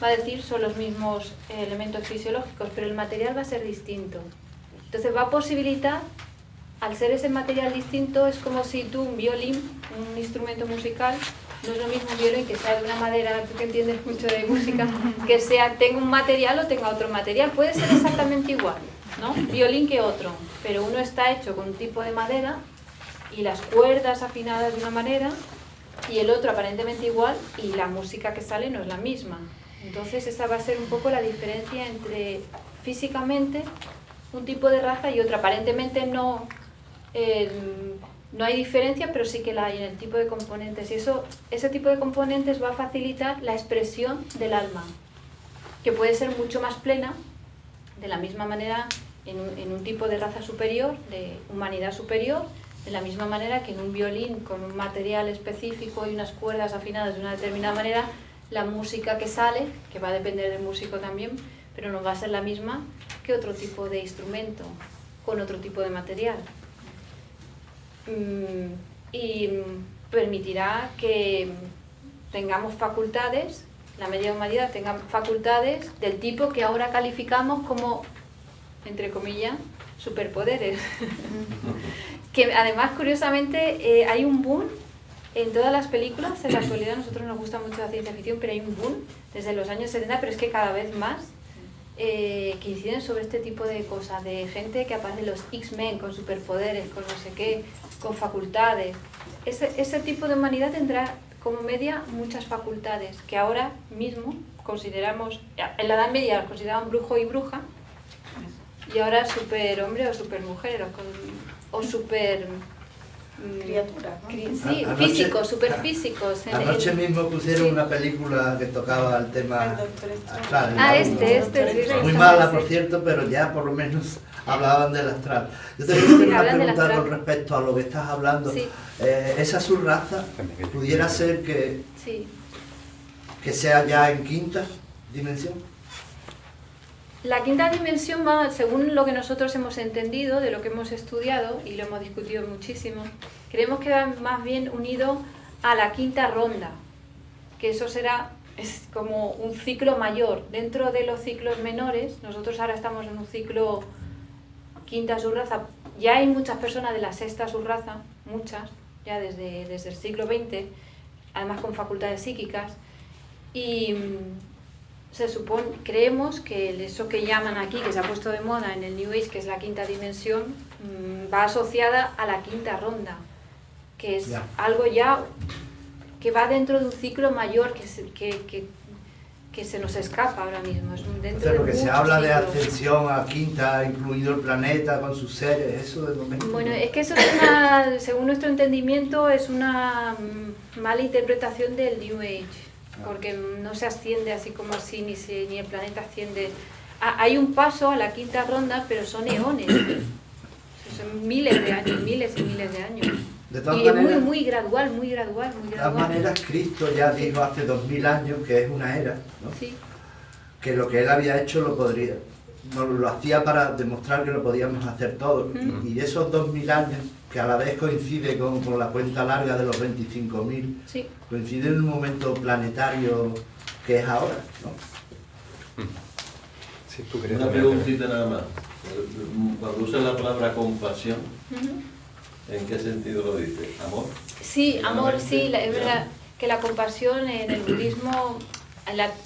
va a decir son los mismos elementos fisiológicos, pero el material va a ser distinto. Entonces va a posibilitar, al ser ese material distinto, es como si tú un violín, un instrumento musical, no es lo mismo un violín que sea de una madera, tú que entiendes mucho de música, que sea, tenga un material o tenga otro material, puede ser exactamente igual, ¿no? Violín que otro, pero uno está hecho con un tipo de madera y las cuerdas afinadas de una manera y el otro aparentemente igual y la música que sale no es la misma. Entonces esa va a ser un poco la diferencia entre físicamente un tipo de raza y otra. Aparentemente no hay diferencia, pero sí que la hay en el tipo de componentes. Y ese tipo de componentes va a facilitar la expresión del alma, que puede ser mucho más plena, de la misma manera en un tipo de raza superior, de humanidad superior, de la misma manera que en un violín con un material específico y unas cuerdas afinadas de una determinada manera, la música que sale, que va a depender del músico también, pero no va a ser la misma que otro tipo de instrumento, con otro tipo de material. Y permitirá que tengamos facultades, la media humanidad tenga facultades del tipo que ahora calificamos como, entre comillas, superpoderes. Que además, curiosamente, hay un boom en todas las películas. En la actualidad a nosotros nos gusta mucho la ciencia ficción, pero hay un boom desde los años 70, pero es que cada vez más, que inciden sobre este tipo de cosas, de gente que aparece los X-Men con superpoderes, con no sé qué, con facultades. Ese tipo de humanidad tendrá como media muchas facultades, que ahora mismo consideramos, en la Edad Media los consideraban brujo y bruja, y ahora superhombre o supermujer, o super... criaturas, ¿no? Sí, físicos, superfísicos. Anoche mismo pusieron una película que tocaba el tema astral. Sí. Muy mala, por cierto, pero ya por lo menos hablaban del astral. Yo te quiero hacer una pregunta con respecto a lo que estás hablando. Sí. ¿Esa subraza pudiera ser que sea ya en quinta dimensión? La quinta dimensión va, según lo que nosotros hemos entendido, de lo que hemos estudiado, y lo hemos discutido muchísimo, creemos que va más bien unido a la quinta ronda, que eso es como un ciclo mayor. Dentro de los ciclos menores, nosotros ahora estamos en un ciclo quinta subraza, ya hay muchas personas de la sexta subraza, muchas, ya desde el siglo XX, además con facultades psíquicas, y creemos que eso que llaman aquí, que se ha puesto de moda en el New Age, que es la quinta dimensión, va asociada a la quinta ronda, que es algo ya que va dentro de un ciclo mayor que se nos escapa ahora mismo. Entonces, lo que se habla de ascensión a quinta, incluido el planeta con sus seres, eso de momento. Bueno, es que eso es según nuestro entendimiento, es una mala interpretación del New Age, porque no se asciende así como así, ni el planeta asciende. Hay un paso a la quinta ronda, pero son eones, son miles de años, miles y miles de años. De todas y maneras, es muy gradual, muy gradual, muy de gradual. todas maneras, Cristo ya dijo hace 2000 años que es una era, ¿no? Sí. Que lo que él había hecho lo hacía para demostrar que lo podíamos hacer todos. Y esos 2000 años, que a la vez coincide con la cuenta larga de los 25.000, Sí. coincide en un momento planetario que es ahora, ¿no? Sí, tú querías Una también preguntita nada más. Cuando usas la palabra compasión, ¿en qué sentido lo dices? ¿Amor? Sí, amor, sí, es Ya. verdad que la compasión en el budismo,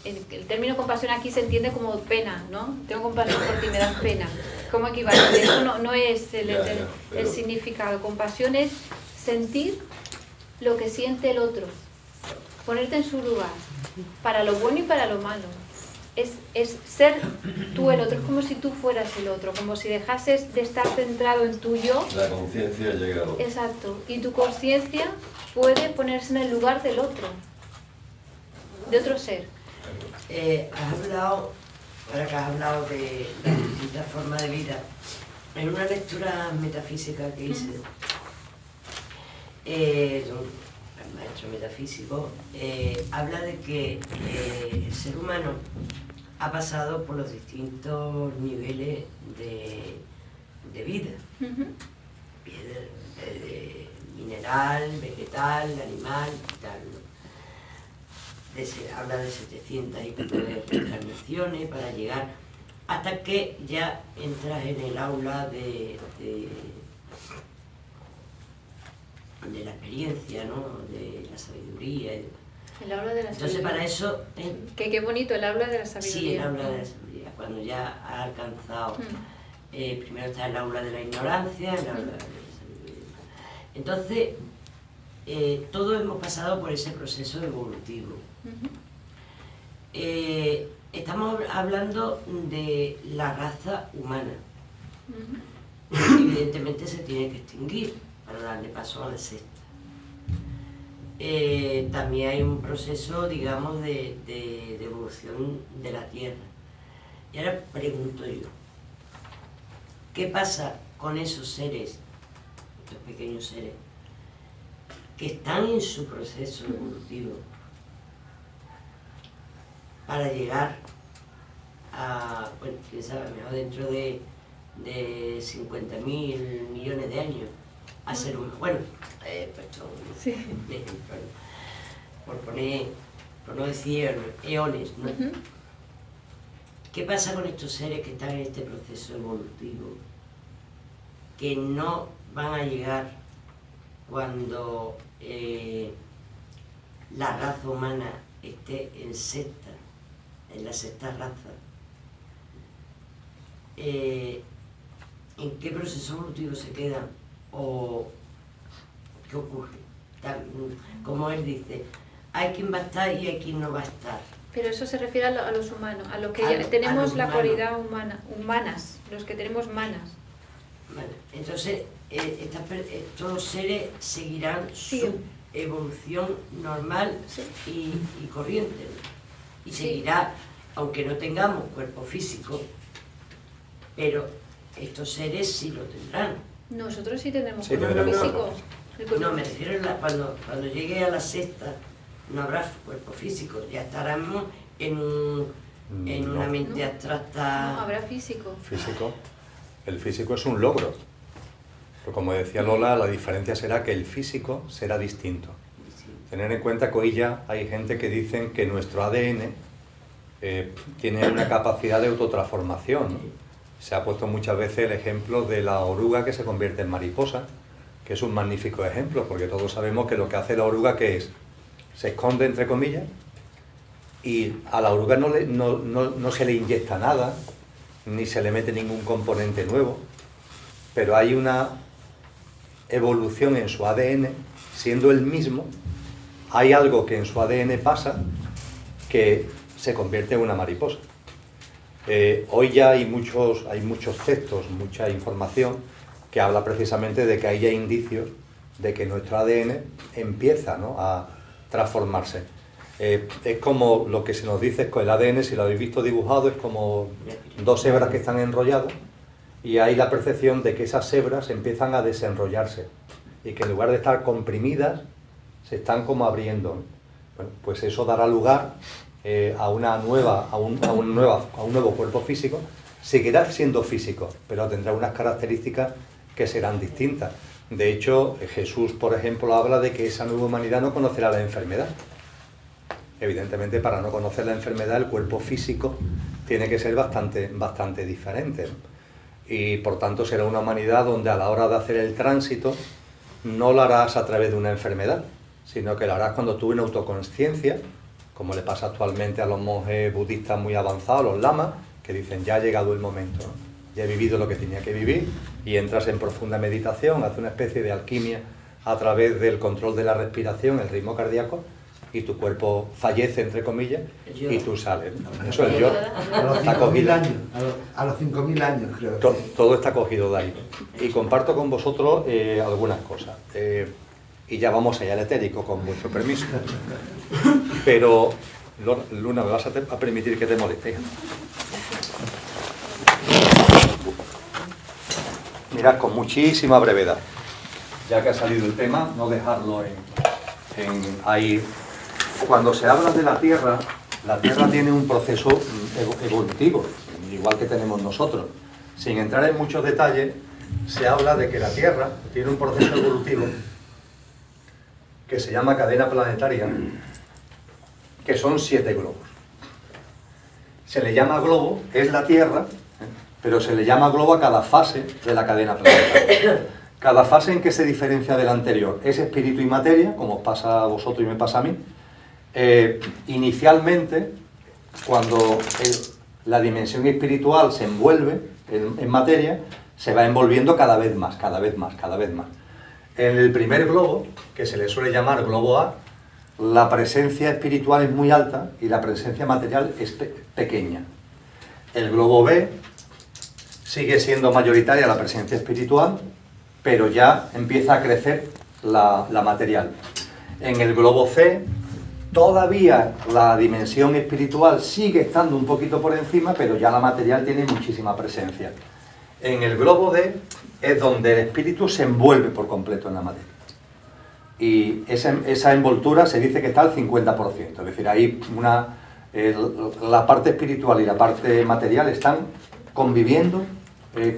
el término compasión aquí se entiende como pena, ¿no? Tengo compasión por ti, me das pena. Como equivalente, eso no es el significado. Compasión es sentir lo que siente el otro, ponerte en su lugar, para lo bueno y para lo malo. Es ser tú el otro, es como si tú fueras el otro, como si dejases de estar centrado en tu yo. La conciencia llega a otro. Exacto, y tu conciencia puede ponerse en el lugar del otro, de otro ser. Ahora que has hablado de las distintas formas de vida, en una lectura metafísica que hice, el maestro metafísico habla de que el ser humano ha pasado por los distintos niveles de vida. piedra, mineral, vegetal, animal y tal, ¿no? Habla de 700 y pico de reencarnaciones para llegar hasta que ya entras en el aula de la experiencia, ¿no? De la sabiduría. El aula de la Entonces sabiduría. para eso... Que qué bonito, el aula de la sabiduría. Sí, el aula de la sabiduría, cuando ya has alcanzado... primero está el aula de la ignorancia, el aula de la sabiduría. Entonces, todos hemos pasado por ese proceso evolutivo. Estamos hablando de la raza humana. Evidentemente se tiene que extinguir para darle paso a la sexta. También hay un proceso, digamos, de evolución de la Tierra. Y ahora pregunto yo, ¿qué pasa con esos seres, estos pequeños seres, que están en su proceso evolutivo para llegar a, bueno, quién sabe, mejor dentro de 50.000 millones de años, a ser humano? Bueno, puesto un ejemplo, por no decir eones, ¿no? ¿Qué pasa con estos seres que están en este proceso evolutivo, que no van a llegar cuando la raza humana esté en la sexta raza? ¿En qué proceso evolutivo se quedan? ¿O qué ocurre? Como él dice, hay quien va a estar y hay quien no va a estar. Pero eso se refiere a los humanos, a los que A tenemos los la humanos. cualidad humana, humanas, los que tenemos manas. Vale, entonces, estos seres seguirán su evolución normal y corriente, ¿no? Y seguirá, aunque no tengamos cuerpo físico, pero estos seres sí lo tendrán. Nosotros sí tenemos Sí, cuerpo tendremos físico. cuerpo. El cuerpo No, me refiero cuando llegue a la sexta, no habrá cuerpo físico, ya estaremos en una mente No. abstracta. No, habrá físico. Físico. El físico es un logro. Pero como decía Lola, la diferencia será que el físico será distinto. Tener en cuenta que hoy ya hay gente que dicen que nuestro ADN tiene una capacidad de autotransformación, ¿no? Se ha puesto muchas veces el ejemplo de la oruga que se convierte en mariposa, que es un magnífico ejemplo, porque todos sabemos que lo que hace la oruga, ¿qué es? Se esconde, entre comillas, y a la oruga no se le inyecta nada, ni se le mete ningún componente nuevo, pero hay una evolución en su ADN, siendo el mismo, hay algo que en su ADN pasa que se convierte en una mariposa. Hoy ya hay muchos textos, mucha información que habla precisamente de que hay ya indicios de que nuestro ADN empieza, ¿no?, a transformarse. Es como lo que se nos dice, es que el ADN, si lo habéis visto dibujado, es como dos hebras que están enrolladas, y hay la percepción de que esas hebras empiezan a desenrollarse y que en lugar de estar comprimidas se están como abriendo. Bueno, pues eso dará lugar a un nuevo cuerpo físico. Seguirá siendo físico, pero tendrá unas características que serán distintas. De hecho, Jesús, por ejemplo, habla de que esa nueva humanidad no conocerá la enfermedad. Evidentemente, para no conocer la enfermedad, el cuerpo físico tiene que ser bastante diferente. Y por tanto será una humanidad donde a la hora de hacer el tránsito no lo harás a través de una enfermedad, sino que lo harás cuando tú en autoconsciencia, como le pasa actualmente a los monjes budistas muy avanzados, los lamas, que dicen ya ha llegado el momento, ¿no? Ya he vivido lo que tenía que vivir, y entras en profunda meditación, haces una especie de alquimia a través del control de la respiración, el ritmo cardíaco, y tu cuerpo fallece, entre comillas, y tú sales. Eso es el yo. A los Está 5.000 cogido. años, a los 5.000 años creo. Todo está cogido de ahí. Y comparto con vosotros algunas cosas. Y ya vamos allá al etérico, con vuestro permiso. Pero, Luna, ¿me vas a permitir que te moleste? Mirad, con muchísima brevedad, ya que ha salido el tema, no dejarlo en ahí. Cuando se habla de la Tierra tiene un proceso evolutivo, igual que tenemos nosotros. Sin entrar en muchos detalles, se habla de que la Tierra tiene un proceso evolutivo que se llama cadena planetaria, que son 7 globos. Se le llama globo, es la Tierra, pero se le llama globo a cada fase de la cadena planetaria. Cada fase en que se diferencia de la anterior es espíritu y materia, como os pasa a vosotros y me pasa a mí. Inicialmente, cuando la dimensión espiritual se envuelve en materia, se va envolviendo cada vez más, cada vez más, cada vez más. En el primer globo, que se le suele llamar globo A, la presencia espiritual es muy alta y la presencia material es pequeña. El globo B sigue siendo mayoritaria la presencia espiritual, pero ya empieza a crecer la material. En el globo C, todavía la dimensión espiritual sigue estando un poquito por encima, pero ya la material tiene muchísima presencia. En el globo D es donde el espíritu se envuelve por completo en la materia. Y esa envoltura se dice que está al 50%. Es decir, ahí la parte espiritual y la parte material están conviviendo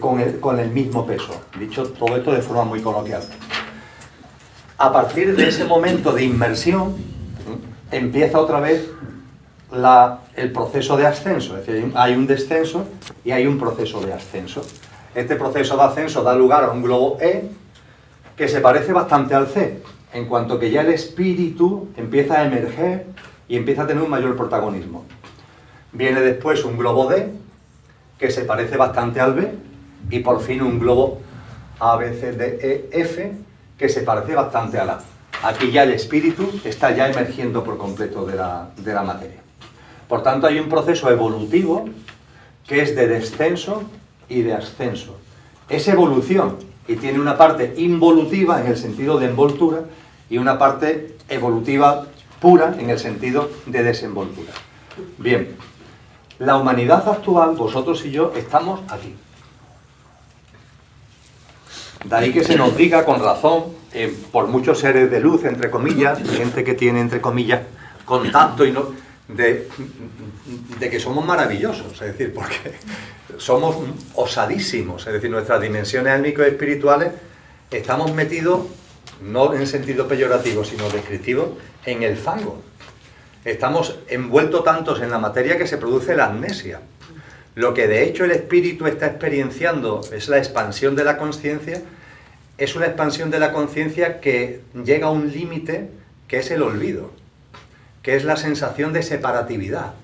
con el mismo peso. Dicho todo esto de forma muy coloquial. A partir de ese momento de inmersión, empieza otra vez el proceso de ascenso. Es decir, hay un descenso y hay un proceso de ascenso. Este proceso de ascenso da lugar a un globo E que se parece bastante al C, en cuanto que ya el espíritu empieza a emerger y empieza a tener un mayor protagonismo. Viene después un globo D, que se parece bastante al B, y por fin un globo A, B, C, D, E, F, que se parece bastante al A. Aquí ya el espíritu está ya emergiendo por completo de la materia. Por tanto, hay un proceso evolutivo que es de descenso y de ascenso. Es evolución y tiene una parte involutiva en el sentido de envoltura y una parte evolutiva pura en el sentido de desenvoltura. Bien, la humanidad actual, vosotros y yo, estamos aquí. De ahí que se nos diga con razón, por muchos seres de luz, entre comillas, gente que tiene, entre comillas, contacto y no, de que somos maravillosos, es decir, porque somos osadísimos, es decir, nuestras dimensiones álmico-espirituales estamos metidos, no en sentido peyorativo, sino descriptivo, en el fango. Estamos envueltos tantos en la materia que se produce la amnesia. Lo que de hecho el espíritu está experienciando es la expansión de la conciencia, es una expansión de la conciencia que llega a un límite que es el olvido, que es la sensación de separatividad.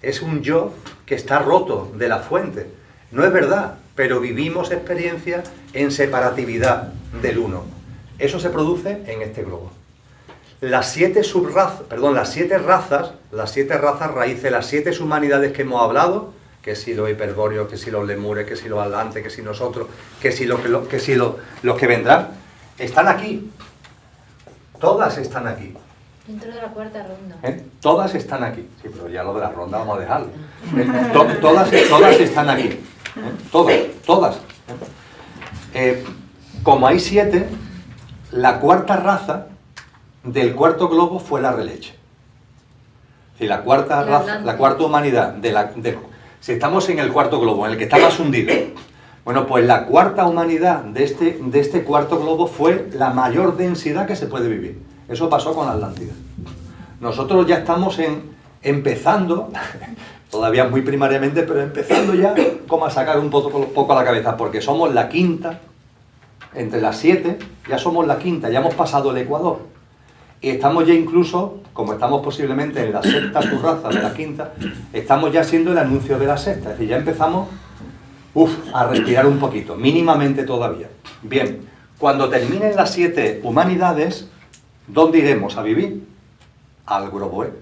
Es un yo que está roto de la fuente. No es verdad, pero vivimos experiencias en separatividad del uno. Eso se produce en este globo. Las 7 razas raíces, las 7 humanidades que hemos hablado, que si los hiperbóreos, que si los lemures, que si los atlantes, que si nosotros, que si los que vendrán, están aquí. Todas están aquí. Dentro de la cuarta ronda. Todas están aquí. Sí, pero ya lo de la ronda vamos a dejarlo. Todas están aquí. Todas. Como hay 7, la cuarta raza del cuarto globo fue la releche. Es decir, la cuarta raza, la cuarta humanidad, si estamos en el cuarto globo, en el que está más hundido, bueno, pues la cuarta humanidad de este cuarto globo fue la mayor densidad que se puede vivir. Eso pasó con la Atlántida. Nosotros ya estamos empezando, todavía muy primariamente, pero empezando ya como a sacar un poco a la cabeza, porque somos la quinta, entre las 7, ya somos la quinta, ya hemos pasado el Ecuador. Y estamos ya incluso, como estamos posiblemente en la sexta subraza de la quinta, estamos ya siendo el anuncio de la sexta. Es decir, ya empezamos a respirar un poquito, mínimamente todavía. Bien, cuando terminen las 7 humanidades, ¿dónde iremos a vivir? Al globo E.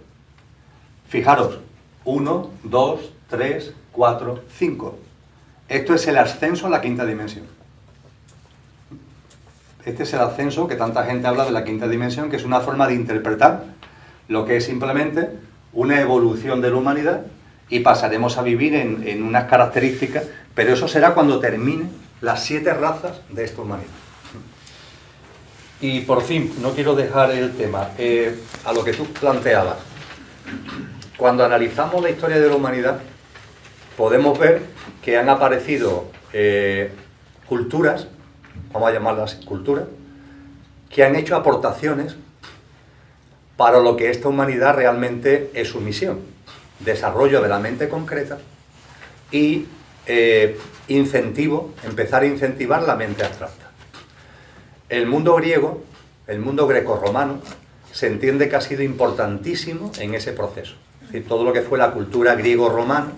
Fijaros, 1, 2, 3, 4, 5. Esto es el ascenso a la quinta dimensión. Este es el ascenso que tanta gente habla de la quinta dimensión, que es una forma de interpretar lo que es simplemente una evolución de la humanidad y pasaremos a vivir en unas características, pero eso será cuando terminen las 7 razas de esta humanidad. Y por fin, no quiero dejar el tema, a lo que tú planteabas. Cuando analizamos la historia de la humanidad, podemos ver que han aparecido culturas, vamos a llamarlas culturas, que han hecho aportaciones para lo que esta humanidad realmente es su misión: desarrollo de la mente concreta y empezar a incentivar la mente abstracta. El mundo griego, el mundo grecorromano, se entiende que ha sido importantísimo en ese proceso. Es decir, todo lo que fue la cultura griego-romana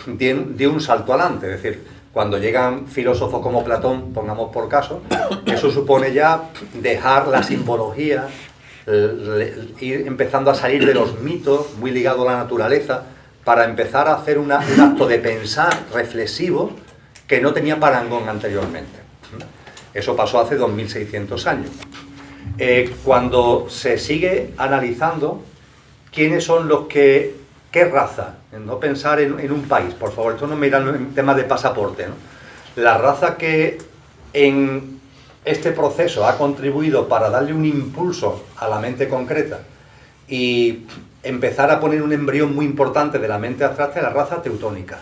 dio un salto adelante. Es decir, cuando llegan filósofos como Platón, pongamos por caso, eso supone ya dejar la simbología, ir empezando a salir de los mitos, muy ligado a la naturaleza, para empezar a hacer un acto de pensar reflexivo que no tenía parangón anteriormente. Eso pasó hace 2600 años. Cuando se sigue analizando quiénes son los que, qué raza, no pensar en un país, por favor, esto no me irá en temas de pasaporte, ¿no? La raza que en este proceso ha contribuido para darle un impulso a la mente concreta y empezar a poner un embrión muy importante de la mente abstracta, es la raza teutónica.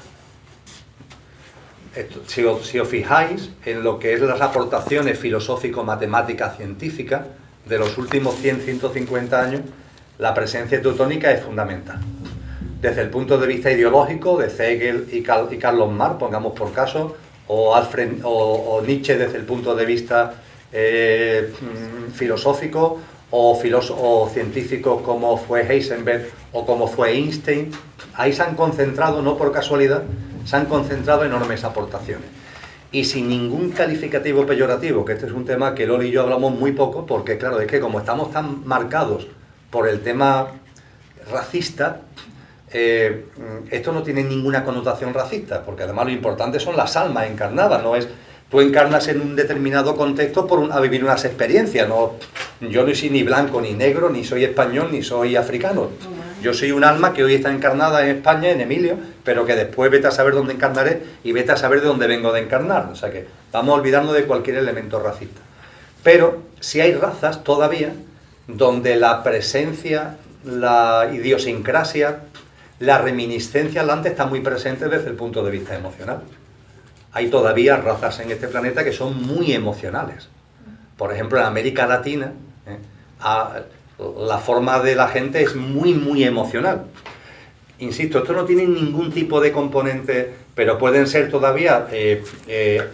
Si os fijáis en lo que es las aportaciones filosófico-matemáticas científicas de los últimos 100-150 años, la presencia teutónica es fundamental. Desde el punto de vista ideológico, de Hegel y Carlos Marx, pongamos por caso, o Nietzsche desde el punto de vista filosófico, o científicos como fue Heisenberg o como fue Einstein, ahí se han concentrado, no por casualidad, se han concentrado enormes aportaciones. Y sin ningún calificativo peyorativo, que este es un tema que Loli y yo hablamos muy poco, porque claro, es que como estamos tan marcados por el tema racista, esto no tiene ninguna connotación racista, porque además lo importante son las almas encarnadas, no es tú encarnas en un determinado contexto a vivir unas experiencias, no, yo no soy ni blanco ni negro, ni soy español, ni soy africano. Yo soy un alma que hoy está encarnada en España, en Emilio, pero que después vete a saber dónde encarnaré y vete a saber de dónde vengo de encarnar. O sea que vamos olvidando de cualquier elemento racista. Pero si hay razas todavía donde la presencia, la idiosincrasia, la reminiscencia atlante está muy presente desde el punto de vista emocional. Hay todavía razas en este planeta que son muy emocionales. Por ejemplo, en América Latina, la forma de la gente es muy emocional. Insisto, esto no tiene ningún tipo de componente, pero pueden ser todavía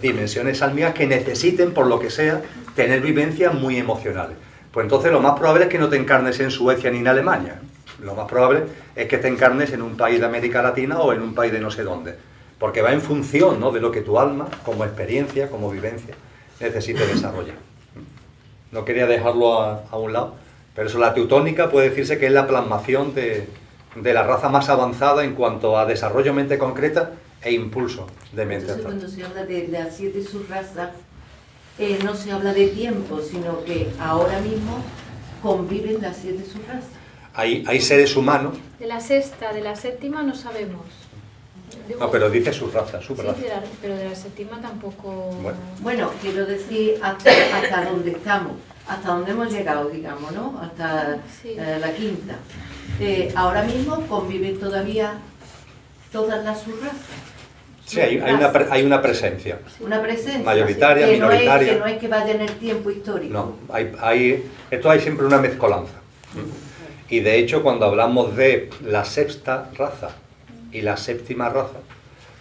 dimensiones almías que necesiten, por lo que sea, tener vivencias muy emocionales. Pues entonces lo más probable es que no te encarnes en Suecia ni en Alemania. Lo más probable es que te encarnes en un país de América Latina o en un país de no sé dónde. Porque va en función, ¿no?, de lo que tu alma, como experiencia, como vivencia, necesite desarrollar. No quería dejarlo a un lado, pero eso, la teutónica puede decirse que es la plasmación de la raza más avanzada en cuanto a desarrollo mente concreta e impulso de mente. Entonces, cuando se habla de las 7 subrazas, no se habla de tiempo, sino que ahora mismo conviven las 7 subrazas. Hay seres humanos. De la sexta, de la séptima no sabemos. No, pero dice subraza, subraza. Sí, pero de la séptima tampoco... Bueno, quiero decir hasta donde estamos, hasta donde hemos llegado, digamos, ¿no? Hasta la quinta. Ahora mismo conviven todavía todas las subrazas. Sí, hay una presencia. Una presencia. Mayoritaria, que minoritaria. No es que vaya en el tiempo histórico. No, esto hay siempre una mezcolanza. Y de hecho, cuando hablamos de la sexta raza y la séptima raza,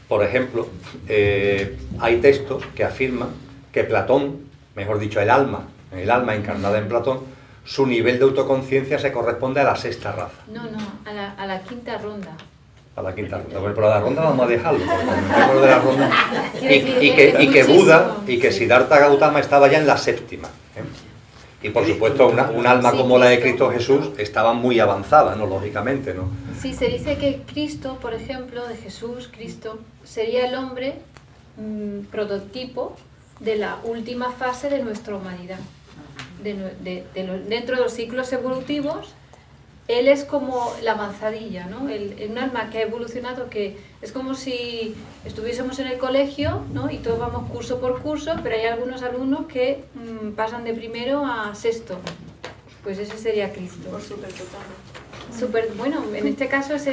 por ejemplo, hay textos que afirman que Platón, mejor dicho, el alma encarnada en Platón, su nivel de autoconciencia se corresponde a la sexta raza. No, a la quinta ronda. A la quinta ronda. Bueno, pero la ronda vamos a dejarlo, porque de la ronda. Y que Buda y que Siddhartha Gautama estaba ya en la séptima. Y por supuesto un alma como la de Cristo Jesús estaba muy avanzada, ¿no? Lógicamente, ¿no? Sí, se dice que Cristo, por ejemplo, de Jesús, Cristo, sería el hombre prototipo de la última fase de nuestra humanidad. Dentro de los ciclos evolutivos, él es como la avanzadilla, ¿no? Un alma que ha evolucionado, que es como si estuviésemos en el colegio, ¿no? Y todos vamos curso por curso, pero hay algunos alumnos que pasan de primero a sexto. Pues ese sería Cristo. Por superdotados. Bueno, en este caso es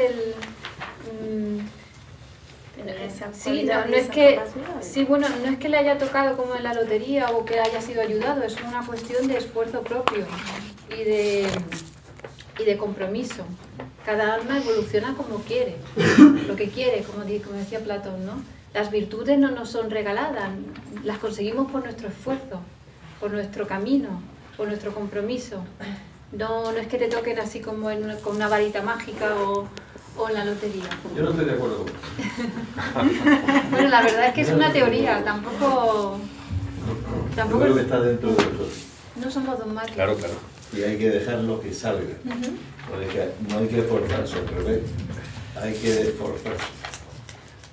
Sí, no es que, sí, bueno, no es que le haya tocado como en la lotería o que haya sido ayudado, es una cuestión de esfuerzo propio y de compromiso. Cada alma evoluciona como quiere, lo que quiere, como decía Platón, ¿no? Las virtudes no nos son regaladas, las conseguimos por nuestro esfuerzo, por nuestro camino, por nuestro compromiso. No es que te toquen así como con una varita mágica o en la lotería. Yo no estoy de acuerdo con eso. Bueno, la verdad es que es una teoría, tampoco Yo creo que está dentro de nosotros. no somos dogmáticos. Claro, claro. Y hay que dejarlo que salga. No hay que esforzarse, al revés. Hay que esforzarse.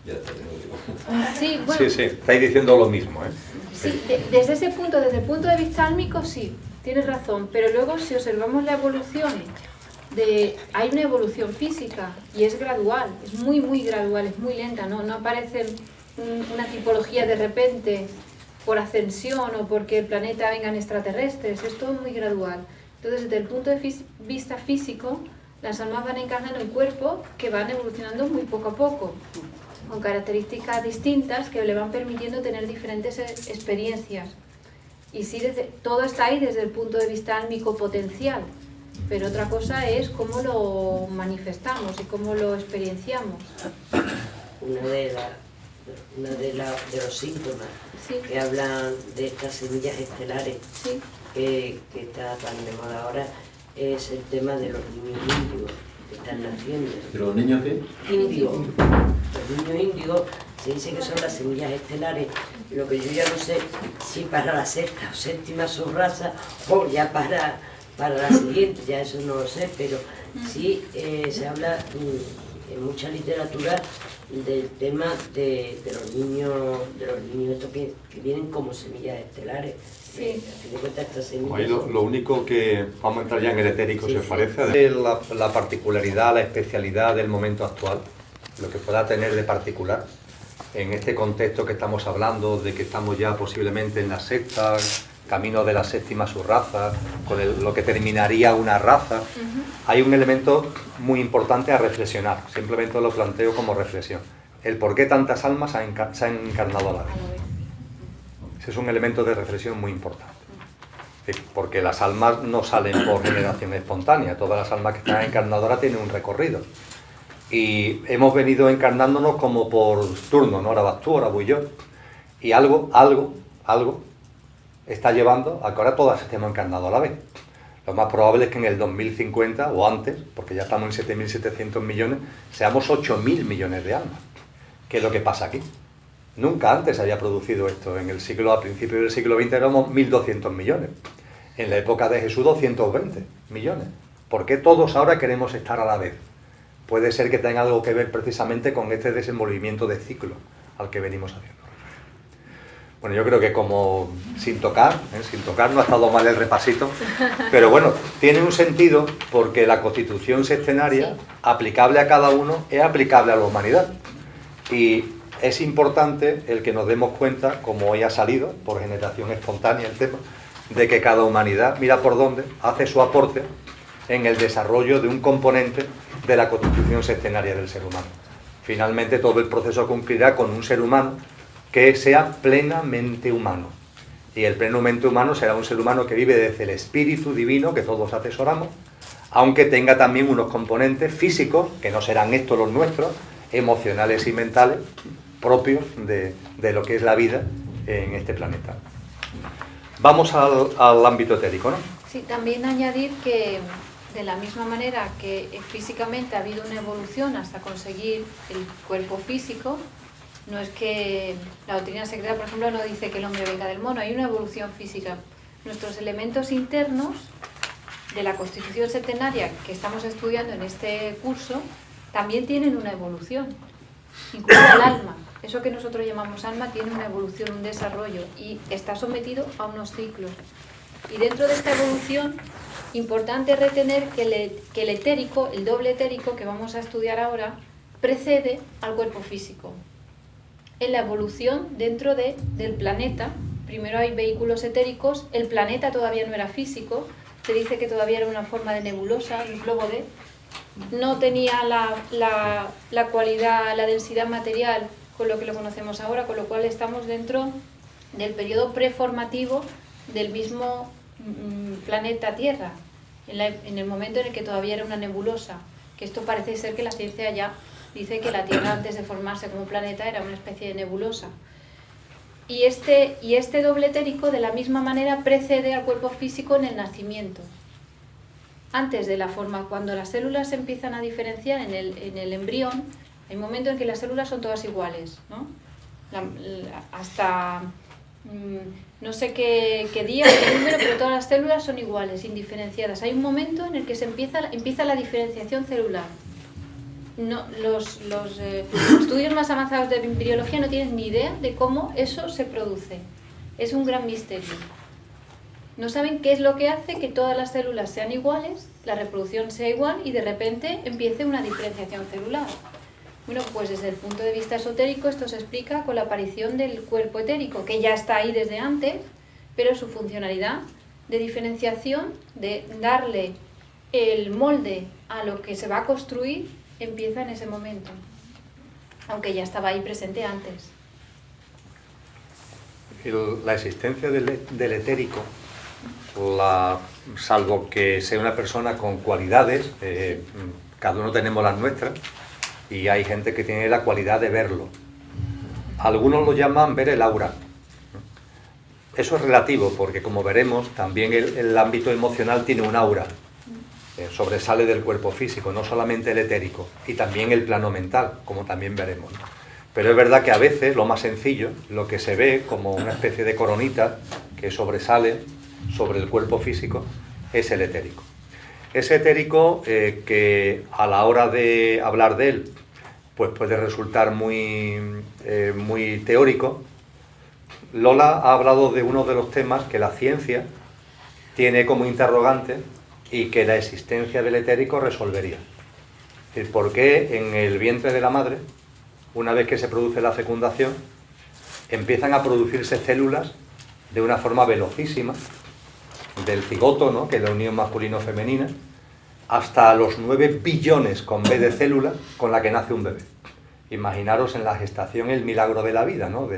Ya está, tengo que... Sí, bueno, Sí, estáis diciendo lo mismo, ¿eh? sí, desde ese punto, desde el punto de vista álmico, sí, tienes razón, pero luego si observamos la evolución, hay una evolución física y es gradual, es muy, muy gradual, es muy lenta, no aparece una tipología de repente por ascensión o porque el planeta vengan extraterrestres, es todo muy gradual. Entonces, desde el punto de vista físico, las almas van encarnando en cuerpos que van evolucionando muy poco a poco, con características distintas que le van permitiendo tener diferentes experiencias. Y sí, todo está ahí desde el punto de vista álmico potencial, pero otra cosa es cómo lo manifestamos y cómo lo experienciamos. Uno de los síntomas Sí. que hablan de estas semillas estelares Sí. que está tan de moda ahora es el tema de los niños índigos que están naciendo. ¿Pero los niños qué? Índigos. Los niños índigos se dice que son las semillas estelares. Lo que yo ya no sé si para la sexta o séptima subraza o ya para la siguiente, ya eso no lo sé, pero sí se habla en mucha literatura del tema de los niños estos que vienen como semillas estelares. Sí. A fin de cuentas, estas semillas Ahí lo único que vamos a entrar ya en el etérico, Sí, si os sí. parece, la particularidad, la especialidad del momento actual, lo que pueda tener de particular en este contexto que estamos hablando, de que estamos ya posiblemente en la sexta, camino de la séptima subraza, con lo que terminaría una raza. Hay un elemento muy importante a reflexionar, simplemente lo planteo como reflexión, el por qué tantas almas se han encarnado a la vez. Ese es un elemento de reflexión muy importante. Porque las almas no salen por generación espontánea, todas las almas que están encarnadas ahora tienen un recorrido. Y hemos venido encarnándonos como por turno, ¿no? Ahora vas tú, ahora voy yo. Y algo está llevando a que ahora todas estemos encarnados a la vez. Lo más probable es que en el 2050 o antes, porque ya estamos en 7.700 millones, seamos 8.000 millones de almas. ¿Qué es lo que pasa aquí? Nunca antes se había producido esto. A principios del siglo XX éramos 1.200 millones. En la época de Jesús 220 millones. ¿Por qué todos ahora queremos estar a la vez? Puede ser que tenga algo que ver precisamente con este desenvolvimiento de ciclo al que venimos haciendo. Bueno, yo creo que como sin tocar, no ha estado mal el repasito, pero bueno, tiene un sentido porque la Constitución sextenaria, aplicable a cada uno, es aplicable a la humanidad. Y es importante el que nos demos cuenta, como hoy ha salido, por generación espontánea el tema, de que cada humanidad, mira por dónde, hace su aporte en el desarrollo de un componente de la Constitución sextenaria del ser humano. Finalmente todo el proceso concluirá con un ser humano que sea plenamente humano. Y el plenamente humano será un ser humano que vive desde el espíritu divino que todos atesoramos, aunque tenga también unos componentes físicos, que no serán estos los nuestros, emocionales y mentales, propios de lo que es la vida en este planeta. Vamos al ámbito etérico, ¿no? Sí, también añadir que de la misma manera que físicamente ha habido una evolución hasta conseguir el cuerpo físico, no es que la doctrina secreta, por ejemplo, no dice que el hombre venga del mono, hay una evolución física. Nuestros elementos internos de la Constitución Septenaria que estamos estudiando en este curso también tienen una evolución, incluso el alma. Eso que nosotros llamamos alma tiene una evolución, un desarrollo y está sometido a unos ciclos. Y dentro de esta evolución, importante retener que el etérico, el doble etérico que vamos a estudiar ahora, precede al cuerpo físico. En la evolución dentro del planeta, primero hay vehículos etéricos, el planeta todavía no era físico, se dice que todavía era una forma de nebulosa, un globo no tenía la cualidad, la densidad material con lo que lo conocemos ahora, con lo cual estamos dentro del periodo preformativo del mismo planeta Tierra, en el momento en el que todavía era una nebulosa, que esto parece ser que la ciencia ya dice que la Tierra antes de formarse como planeta era una especie de nebulosa. Y este doble etérico de la misma manera precede al cuerpo físico en el nacimiento. Antes de la forma, cuando las células se empiezan a diferenciar en el embrión, hay un momento en que las células son todas iguales, ¿no? Hasta no sé qué día, qué número, pero todas las células son iguales, indiferenciadas. Hay un momento en el que se empieza la diferenciación celular. No, los estudios más avanzados de embriología no tienen ni idea de cómo eso se produce. Es un gran misterio. No saben qué es lo que hace que todas las células sean iguales, la reproducción sea igual y de repente empiece una diferenciación celular. Bueno, pues desde el punto de vista esotérico esto se explica con la aparición del cuerpo etérico, que ya está ahí desde antes, pero su funcionalidad de diferenciación, de darle el molde a lo que se va a construir, empieza en ese momento, aunque ya estaba ahí presente antes. La existencia del etérico, salvo que sea una persona con cualidades, cada uno tenemos las nuestras, y hay gente que tiene la cualidad de verlo. Algunos lo llaman ver el aura. Eso es relativo, porque como veremos, también el ámbito emocional tiene un aura. Sobresale del cuerpo físico, no solamente el etérico, y también el plano mental, como también veremos, ¿no? Pero es verdad que a veces lo más sencillo, lo que se ve como una especie de coronita que sobresale sobre el cuerpo físico, es el etérico. Ese etérico que a la hora de hablar de él pues puede resultar muy teórico. Lola ha hablado de uno de los temas que la ciencia tiene como interrogante y que la existencia del etérico resolvería. Es decir, ¿por qué en el vientre de la madre, una vez que se produce la fecundación, empiezan a producirse células de una forma velocísima, del cigoto, ¿no?, que es la unión masculino-femenina, hasta los 9 billones con B de células con la que nace un bebé? Imaginaros en la gestación el milagro de la vida, ¿no?,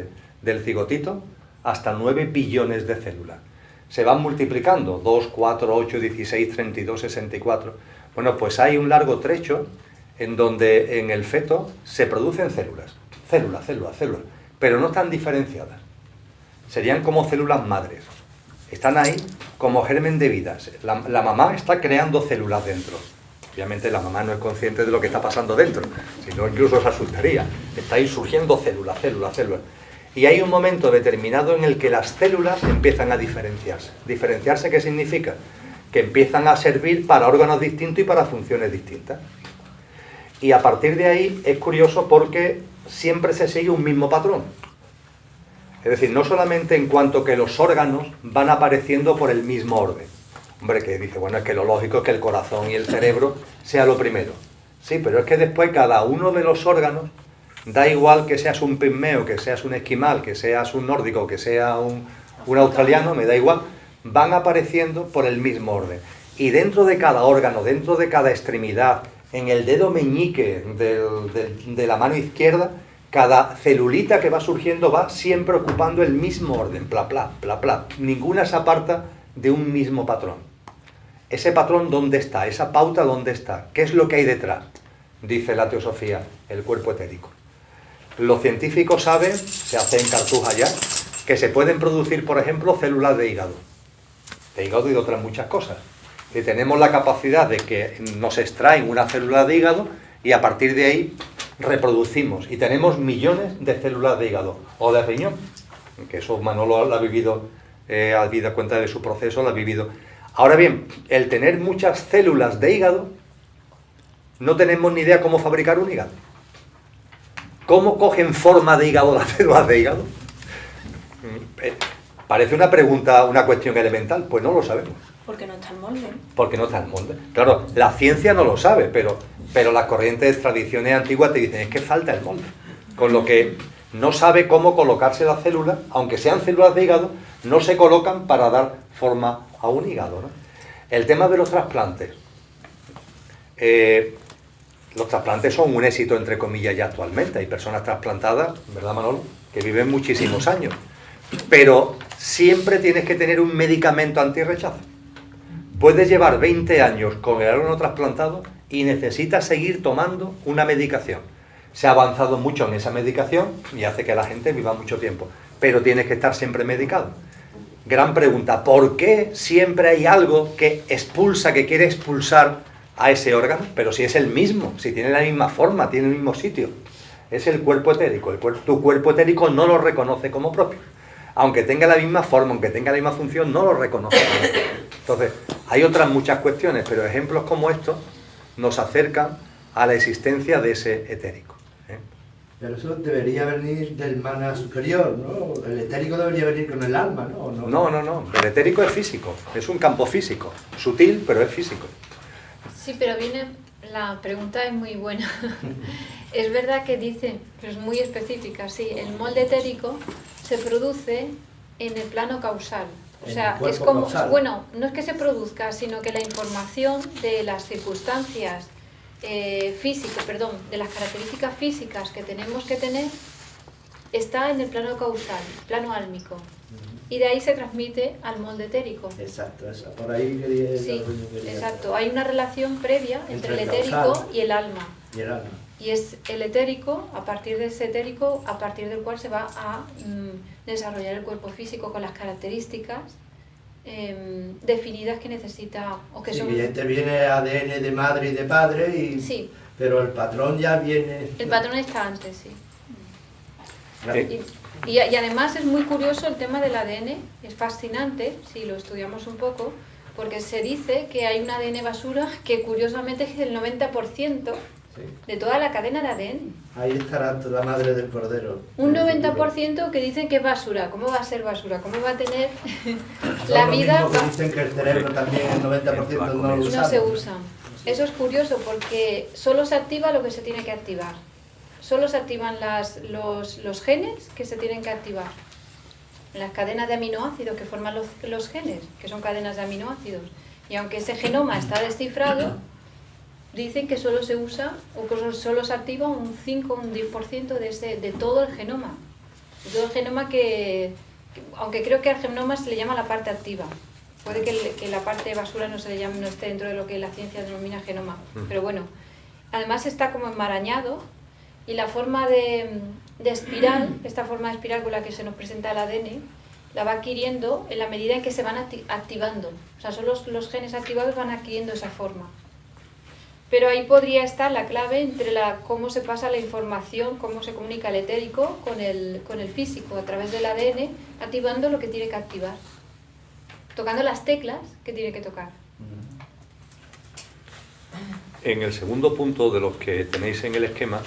del cigotito hasta 9 billones de células. Se van multiplicando, 2, 4, 8, 16, 32, 64. Bueno, pues hay un largo trecho en donde en el feto se producen células, pero no están diferenciadas. Serían como células madres. Están ahí como germen de vida. La mamá está creando células dentro. Obviamente la mamá no es consciente de lo que está pasando dentro, sino incluso se asustaría. Está ahí surgiendo células. Y hay un momento determinado en el que las células empiezan a diferenciarse. ¿Diferenciarse qué significa? Que empiezan a servir para órganos distintos y para funciones distintas. Y a partir de ahí es curioso porque siempre se sigue un mismo patrón. Es decir, no solamente en cuanto que los órganos van apareciendo por el mismo orden. Hombre, que dice, bueno, es que lo lógico es que el corazón y el cerebro sea lo primero. Sí, pero es que después cada uno de los órganos, da igual que seas un pigmeo, que seas un esquimal, que seas un nórdico, que sea un australiano, me da igual, van apareciendo por el mismo orden. Y dentro de cada órgano, dentro de cada extremidad, en el dedo meñique de la mano izquierda, cada celulita que va surgiendo va siempre ocupando el mismo orden, bla, bla, bla, bla. Ninguna se aparta de un mismo patrón. Ese patrón, ¿dónde está? Esa pauta, ¿dónde está? ¿Qué es lo que hay detrás? Dice la teosofía, el cuerpo etérico. Los científicos saben, se hacen cartujas ya, que se pueden producir, por ejemplo, células de hígado y de otras muchas cosas. Y tenemos la capacidad de que nos extraen una célula de hígado y a partir de ahí reproducimos. Y tenemos millones de células de hígado o de riñón, que eso Manolo lo ha vivido, ha dado cuenta de su proceso, lo ha vivido. Ahora bien, el tener muchas células de hígado, no tenemos ni idea cómo fabricar un hígado. ¿Cómo cogen forma de hígado las células de hígado? Parece una pregunta, una cuestión elemental. Pues no lo sabemos. Porque no está el molde. Porque no está el molde. Claro, la ciencia no lo sabe, pero las corrientes de tradiciones antiguas te dicen, es que falta el molde. Con lo que no sabe cómo colocarse las células, aunque sean células de hígado, no se colocan para dar forma a un hígado, ¿no? El tema de los trasplantes. los trasplantes son un éxito, entre comillas, ya actualmente. Hay personas trasplantadas, ¿verdad, Manolo?, que viven muchísimos años. Pero siempre tienes que tener un medicamento antirrechazo. Puedes llevar 20 años con el órgano trasplantado y necesitas seguir tomando una medicación. Se ha avanzado mucho en esa medicación y hace que la gente viva mucho tiempo. Pero tienes que estar siempre medicado. Gran pregunta, ¿por qué siempre hay algo que expulsa, que quiere expulsar a ese órgano? Pero si es el mismo, si tiene la misma forma, tiene el mismo sitio. Es el cuerpo etérico. Tu cuerpo etérico no lo reconoce como propio. Aunque tenga la misma forma, aunque tenga la misma función, no lo reconoce como propio. Entonces, hay otras muchas cuestiones, pero ejemplos como estos nos acercan a la existencia de ese etérico. Pero eso debería venir del mana superior, ¿no? El etérico debería venir con el alma, ¿no? No. El etérico es físico, es un campo físico. Sutil, pero es físico. Sí, pero la pregunta es muy buena. Es verdad que dice, pero es muy específica, sí, el molde etérico se produce en el plano causal. O sea, es como, bueno, no es que se produzca, sino que la información de las circunstancias de las características físicas que tenemos que tener está en el plano causal, plano álmico. Y de ahí se transmite al molde etérico. Exacto, por ahí quería... Sí, exacto. Hay una relación previa entre el etérico y el alma. Y es el etérico, a partir de ese etérico, a partir del cual se va a desarrollar el cuerpo físico con las características definidas que necesita o que son... que ya interviene ADN de madre y de padre, sí. Pero el patrón ya viene... El patrón está antes, sí. Y además es muy curioso el tema del ADN, es fascinante si lo estudiamos un poco, porque se dice que hay un ADN basura que curiosamente es el 90% de toda la cadena de ADN. Ahí estará la madre del cordero. Un 90% que dicen que es basura. ¿Cómo va a ser basura? ¿Cómo va a tener la vida? Que dicen que el cerebro también el 90% no lo usa. No se usa. Eso es curioso porque solo se activa lo que se tiene que activar. Solo se activan los genes que se tienen que activar. Las cadenas de aminoácidos que forman los genes, que son cadenas de aminoácidos. Y aunque ese genoma está descifrado, dicen que solo se usa o que solo se activa un 5 o un 10% de todo el genoma. De todo el genoma aunque creo que al genoma se le llama la parte activa. Puede que la parte basura no esté dentro de lo que la ciencia denomina genoma. Pero bueno, además está como enmarañado y la forma de espiral, esta forma de espiral con la que se nos presenta el ADN, la va adquiriendo en la medida en que se van activando. O sea, solo los genes activados van adquiriendo esa forma. Pero ahí podría estar la clave entre cómo se pasa la información, cómo se comunica el etérico con el físico a través del ADN, activando lo que tiene que activar, tocando las teclas que tiene que tocar. En el segundo punto de los que tenéis en el esquema,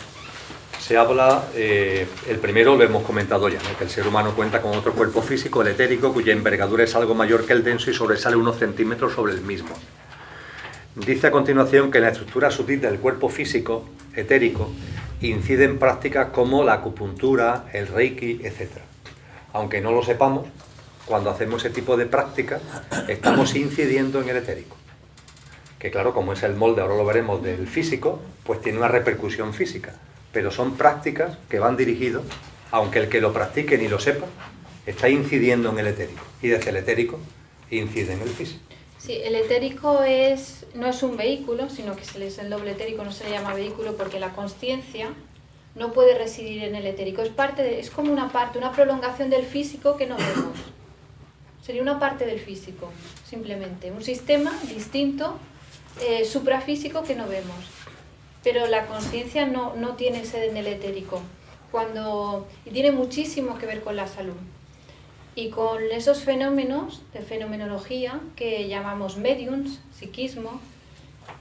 se habla, el primero lo hemos comentado ya, ¿no? Que el ser humano cuenta con otro cuerpo físico, el etérico, cuya envergadura es algo mayor que el denso y sobresale unos centímetros sobre el mismo. Dice a continuación que la estructura sutil del cuerpo físico, etérico, incide en prácticas como la acupuntura, el reiki, etc. Aunque no lo sepamos, cuando hacemos ese tipo de prácticas, estamos incidiendo en el etérico. Que claro, como es el molde, ahora lo veremos, del físico, pues tiene una repercusión física. Pero son prácticas que van dirigidas, aunque el que lo practique ni lo sepa, está incidiendo en el etérico. Y desde el etérico incide en el físico. Sí, el etérico no es un vehículo, sino que el doble etérico no se le llama vehículo porque la consciencia no puede residir en el etérico. Es como una prolongación del físico que no vemos. Sería una parte del físico, simplemente. Un sistema distinto, suprafísico que no vemos. Pero la conciencia no tiene sede en el etérico. Y tiene muchísimo que ver con la salud. Y con esos fenómenos de fenomenología que llamamos mediums, psiquismo,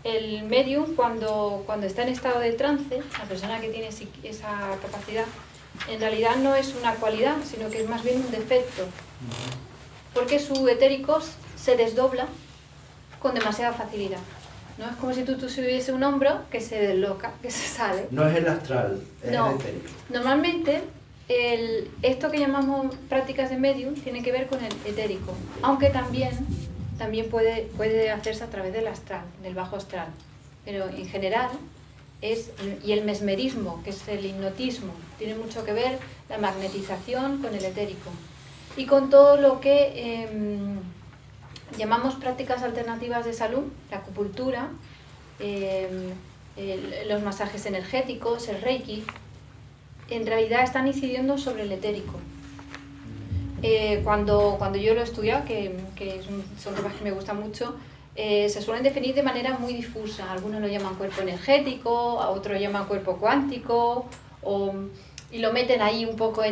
el medium cuando está en estado de trance, la persona que tiene esa capacidad, en realidad no es una cualidad, sino que es más bien un defecto. Porque su etérico se desdobla con demasiada facilidad. ¿No? Es como si tú tuviese un hombro que se desloca, que se sale. No es el astral, es el etérico. Normalmente, esto que llamamos prácticas de medium tiene que ver con el etérico, aunque también puede hacerse a través del astral, del bajo astral. Pero en general, y el mesmerismo, que es el hipnotismo. Tiene mucho que ver la magnetización con el etérico. Y con todo lo que llamamos prácticas alternativas de salud, la acupuntura, los masajes energéticos, el reiki, en realidad están incidiendo sobre el etérico. Cuando yo lo he estudiado, son temas que me gustan mucho, se suelen definir de manera muy difusa. Algunos lo llaman cuerpo energético, a otros lo llaman cuerpo cuántico, y lo meten ahí un poco,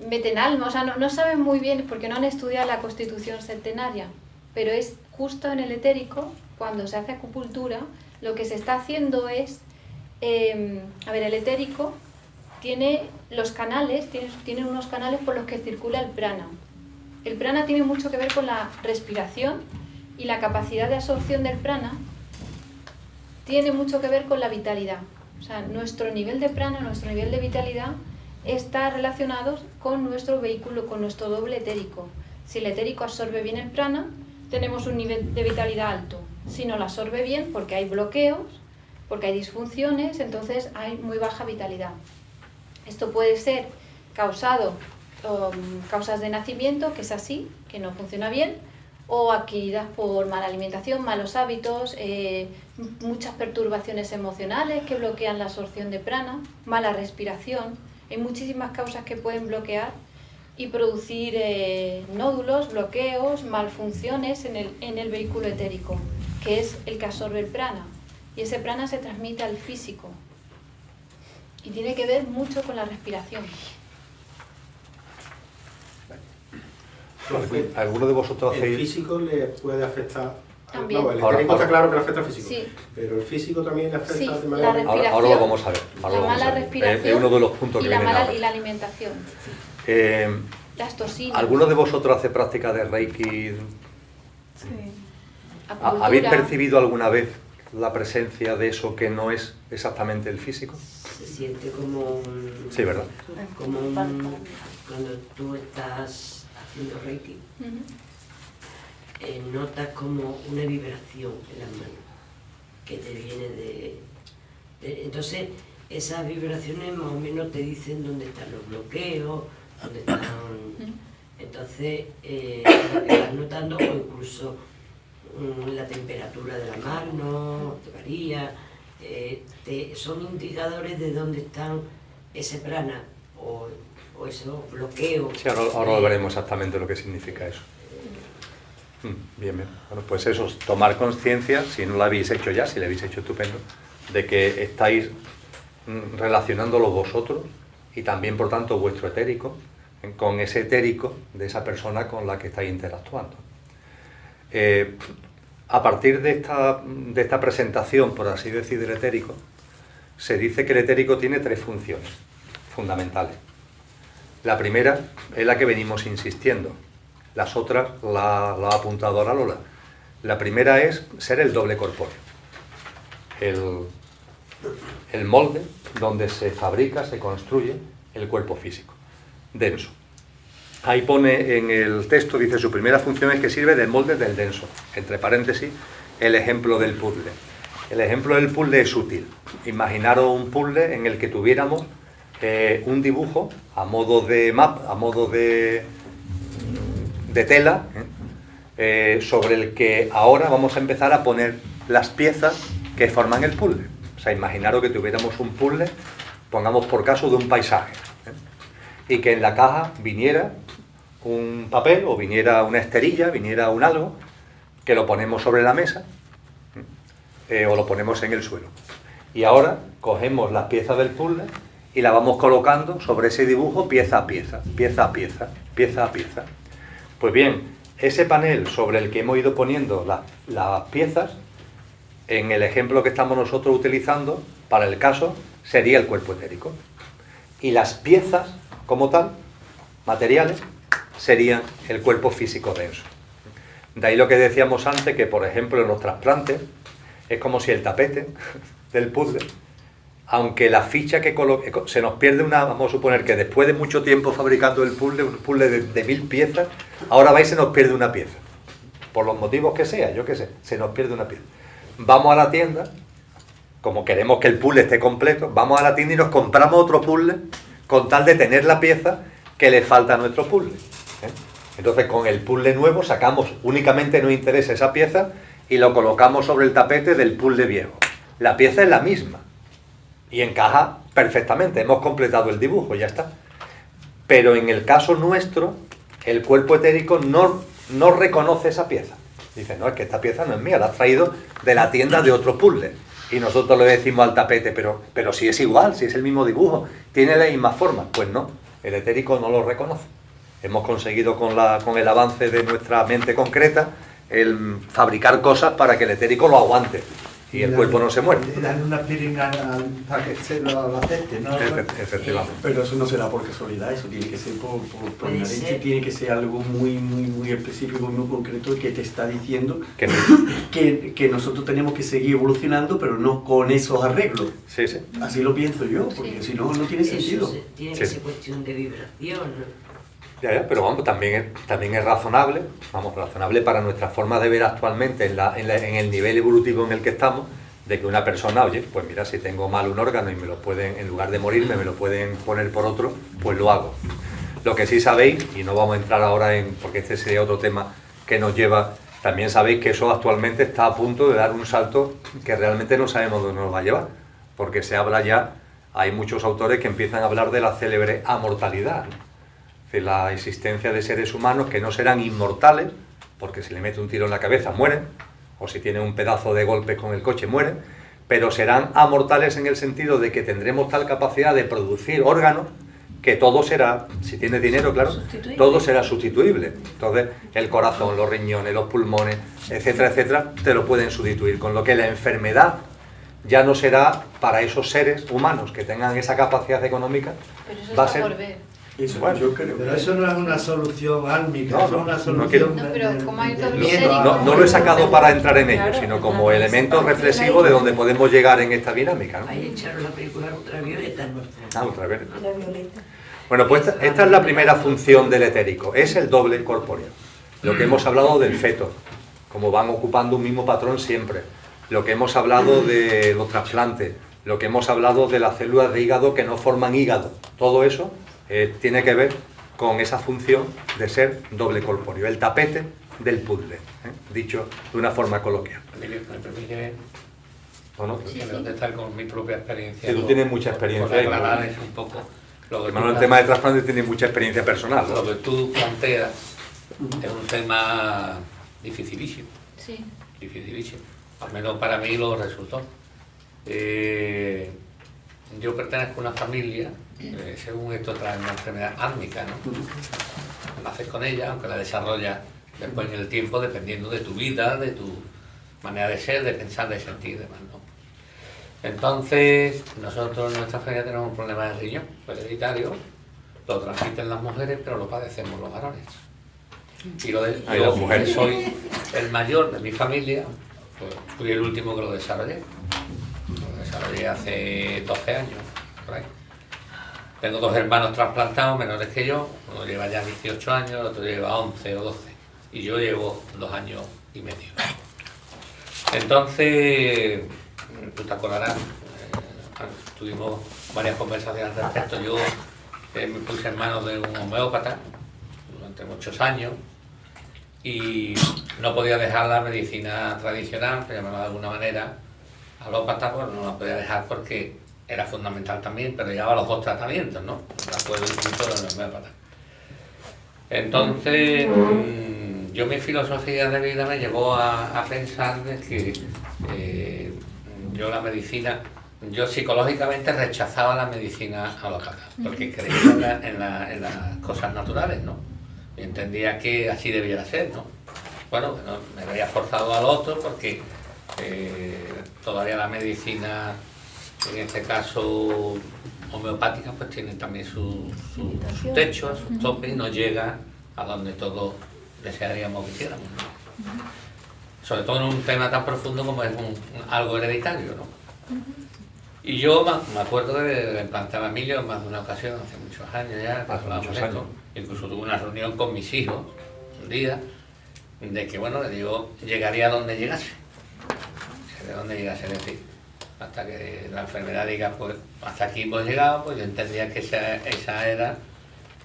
meten alma, o sea, no saben muy bien porque no han estudiado la constitución centenaria, pero es justo en el etérico, cuando se hace acupuntura, lo que se está haciendo es, el etérico tiene los canales, tiene unos canales por los que circula el prana. El prana tiene mucho que ver con la respiración y la capacidad de absorción del prana tiene mucho que ver con la vitalidad. O sea, nuestro nivel de prana, nuestro nivel de vitalidad está relacionado con nuestro vehículo, con nuestro doble etérico. Si el etérico absorbe bien el prana, tenemos un nivel de vitalidad alto. Si no lo absorbe bien, porque hay bloqueos, porque hay disfunciones, entonces hay muy baja vitalidad. Esto puede ser causado causas de nacimiento, que es así, que no funciona bien, o adquiridas por mala alimentación, malos hábitos, muchas perturbaciones emocionales que bloquean la absorción de prana, mala respiración. Hay muchísimas causas que pueden bloquear y producir nódulos, bloqueos, malfunciones en el vehículo etérico, que es el que absorbe el prana. Y ese prana se transmite al físico. Y tiene que ver mucho con la respiración. ¿Alguno de vosotros El hacéis...? físico le puede afectar... También. No, el etérico está claro que le afecta al físico. Sí. Pero el físico también le afecta Sí, de manera... la Ahora lo vamos a ver. La mala respiración Es uno de los puntos y que la vienen ahora. y la alimentación. Las toxinas. ¿Alguno de vosotros hace práctica de Reiki? Sí. Acupuntura. ¿Habéis percibido alguna vez la presencia de eso que no es exactamente el físico? Se siente como un... Sí, ¿verdad? Como un... Cuando tú estás haciendo Reiki, notas como una vibración en las manos que te viene de... Entonces, esas vibraciones más o menos te dicen dónde están los bloqueos, dónde están... Entonces, lo que vas notando, o incluso la temperatura de la mano, te varía, son indicadores de dónde están ese prana o esos bloqueos. Sí, ahora lo veremos exactamente lo que significa eso. Bien, bien. Bueno, pues eso, tomar conciencia, si no lo habéis hecho ya, si lo habéis hecho estupendo, de que estáis relacionándolo vosotros y también, por tanto, vuestro etérico, con ese etérico de esa persona con la que estáis interactuando. A partir de esta presentación, por así decir, del etérico, se dice que el etérico tiene 3 funciones fundamentales. La primera es la que venimos insistiendo, las otras la ha apuntado ahora Lola. La primera es ser el doble corpóreo, el molde donde se fabrica, se construye el cuerpo físico, denso. Ahí pone en el texto, dice, su primera función es que sirve de molde del denso. Entre paréntesis, el ejemplo del puzzle. El ejemplo del puzzle es útil. Imaginaros un puzzle en el que tuviéramos un dibujo a modo de mapa, a modo de tela, sobre el que ahora vamos a empezar a poner las piezas que forman el puzzle. O sea, imaginaros que tuviéramos un puzzle, pongamos por caso de un paisaje, y que en la caja viniera un papel o viniera una esterilla, viniera un algo, que lo ponemos sobre la mesa o lo ponemos en el suelo. Y ahora cogemos las piezas del puzzle y la vamos colocando sobre ese dibujo pieza a pieza, pieza a pieza, pieza a pieza. Pues bien, ese panel sobre el que hemos ido poniendo las piezas, en el ejemplo que estamos nosotros utilizando, para el caso, sería el cuerpo etérico. Y las piezas, como tal, materiales, serían el cuerpo físico denso. De ahí lo que decíamos antes, que por ejemplo en los trasplantes, es como si el tapete del puzzle, aunque la ficha que coloque, se nos pierde una, vamos a suponer que después de mucho tiempo fabricando el puzzle, un puzzle de 1000 piezas, ahora va y se nos pierde una pieza. Por los motivos que sea, yo qué sé, se nos pierde una pieza. Vamos a la tienda como queremos que el puzzle esté completo, vamos a la tienda y nos compramos otro puzzle con tal de tener la pieza que le falta a nuestro puzzle. Entonces con el puzzle nuevo sacamos, únicamente nos interesa esa pieza y lo colocamos sobre el tapete del puzzle viejo. La pieza es la misma y encaja perfectamente, hemos completado el dibujo, ya está. Pero en el caso nuestro, el cuerpo etérico no reconoce esa pieza. Dice, no, es que esta pieza no es mía, la has traído de la tienda de otro puzzle. Y nosotros le decimos al tapete, pero si es igual, si es el mismo dibujo, tiene la misma forma. Pues no, el etérico no lo reconoce. Hemos conseguido con el avance de nuestra mente concreta el fabricar cosas para que el etérico lo aguante y el cuerpo no se muere. Y darle una piringa para que se lo acepte, ¿no? Efectivamente. Pero eso no será por casualidad, eso tiene que ser por Puede inherencia, ser. tiene que ser algo muy específico, muy concreto que te está diciendo que nosotros tenemos que seguir evolucionando, pero no con esos arreglos. Sí, sí. Así lo pienso yo, porque si no, no tiene sentido. Eso tiene que Sí. ser cuestión de vibración, ¿no? Ya, pero vamos, también es razonable, razonable para nuestra forma de ver actualmente en el nivel evolutivo en el que estamos, de que una persona, oye, pues mira, si tengo mal un órgano y me lo pueden, en lugar de morirme, me lo pueden poner por otro, pues lo hago. Lo que sí sabéis, y no vamos a entrar ahora porque este sería otro tema que nos lleva, también sabéis que eso actualmente está a punto de dar un salto que realmente no sabemos dónde nos va a llevar, porque se habla ya, hay muchos autores que empiezan a hablar de la célebre amortalidad, ¿no? De la existencia de seres humanos que no serán inmortales, porque si le mete un tiro en la cabeza mueren, o si tiene un pedazo de golpe con el coche mueren, pero serán amortales en el sentido de que tendremos tal capacidad de producir órganos que todo será, si tienes dinero, claro, Sustituible. todo será sustituible. Entonces, el corazón, los riñones, los pulmones, etcétera, etcétera, te lo pueden sustituir, con lo que la enfermedad ya no será para esos seres humanos que tengan esa capacidad económica, Pero eso va a está ser... por ver. Eso Bueno, yo creo. Pero eso no es una solución álmica, No, eso no, es una no solución quiero- No, pero como hay del doble miedo etérico. a- No lo he sacado para entrar en ello, Claro, sino como claro. elemento reflexivo de donde podemos llegar en esta dinámica, ¿no? Ahí echaron la película ultravioleta, ¿no? Ah, otra vez. La violeta. Bueno, pues esta es la primera función del etérico, es el doble corpóreo. Lo que hemos hablado del feto, como van ocupando un mismo patrón siempre. Lo que hemos hablado de los trasplantes, lo que hemos hablado de las células de hígado que no forman hígado. Todo eso tiene que ver con esa función de ser doble corpóreo, el tapete del puzzle, dicho de una forma coloquial. Emilio, ¿me permite ¿O no? contestar con mi propia experiencia? Sí, tú tienes mucha experiencia Por ahí, ¿no? aclarar eso un poco. Lo que Hermano, el tú tema de trasplantes tiene mucha experiencia personal, ¿no? Lo que tú planteas es un tema dificilísimo, Sí. dificilísimo. Al menos para mí lo resultó. Yo pertenezco a una familia, según esto trae una enfermedad álmica, ¿no? Naces con ella, aunque la desarrollas después en el tiempo, dependiendo de tu vida, de tu manera de ser, de pensar, de sentir y demás, ¿no? Entonces, nosotros en nuestra familia tenemos un problema de riñón hereditario, lo transmiten las mujeres, pero lo padecemos los varones. Y Ahí yo, las mujeres. que soy el mayor de mi familia, pues fui el último que lo desarrollé. Lo desarrollé hace 12 años, por ahí. Tengo dos hermanos trasplantados menores que yo, uno lleva ya 18 años, el otro lleva 11 o 12, y yo llevo 2 años y medio. Entonces, tú te acordarás, tuvimos varias conversaciones al respecto. Yo me puse en manos de un homeópata durante muchos años y no podía dejar la medicina tradicional, por llamarlo de alguna manera, alópata, pues no la podía dejar porque era fundamental también, pero llevaba los dos tratamientos, ¿no? De acuerdo incluso con el homeópata. Entonces, yo mi filosofía de vida me llevó a pensar de que yo la medicina, yo psicológicamente rechazaba la medicina alópata, porque creía en las cosas naturales, ¿no? Y entendía que así debiera ser, ¿no? Bueno, me había forzado al otro porque todavía la medicina, en este caso homeopática, pues tiene también sus techos, sus topes, y no llega a donde todos desearíamos que hiciéramos, ¿no? Sobre todo en un tema tan profundo como es algo hereditario, ¿no? Y yo me acuerdo de le planteaba a Emilio en más de una ocasión, hace muchos años ya, que Hace hablábamos muchos de esto. años. Incluso tuve una reunión con mis hijos un día, de que, bueno, le digo, llegaría a donde llegase. Llegaría a donde llegase, es decir, hasta que la enfermedad diga, pues hasta aquí hemos llegado, pues yo entendía que esa era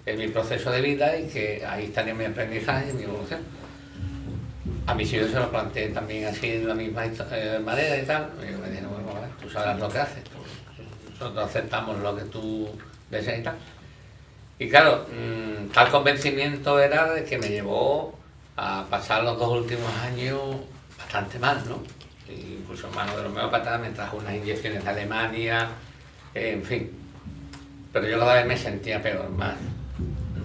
mi proceso de vida y que ahí estaría mi aprendizaje y mi evolución. A mis hijos se lo planteé también así de la misma manera y tal, y me dijeron, bueno, a ver, tú sabrás lo que haces, nosotros aceptamos lo que tú deseas y tal. Y claro, tal convencimiento era de que me llevó a pasar los 2 últimos años bastante mal, ¿no? Incluso en manos de los homeópatas me trajo unas inyecciones de Alemania, en fin. Pero yo cada vez me sentía peor, más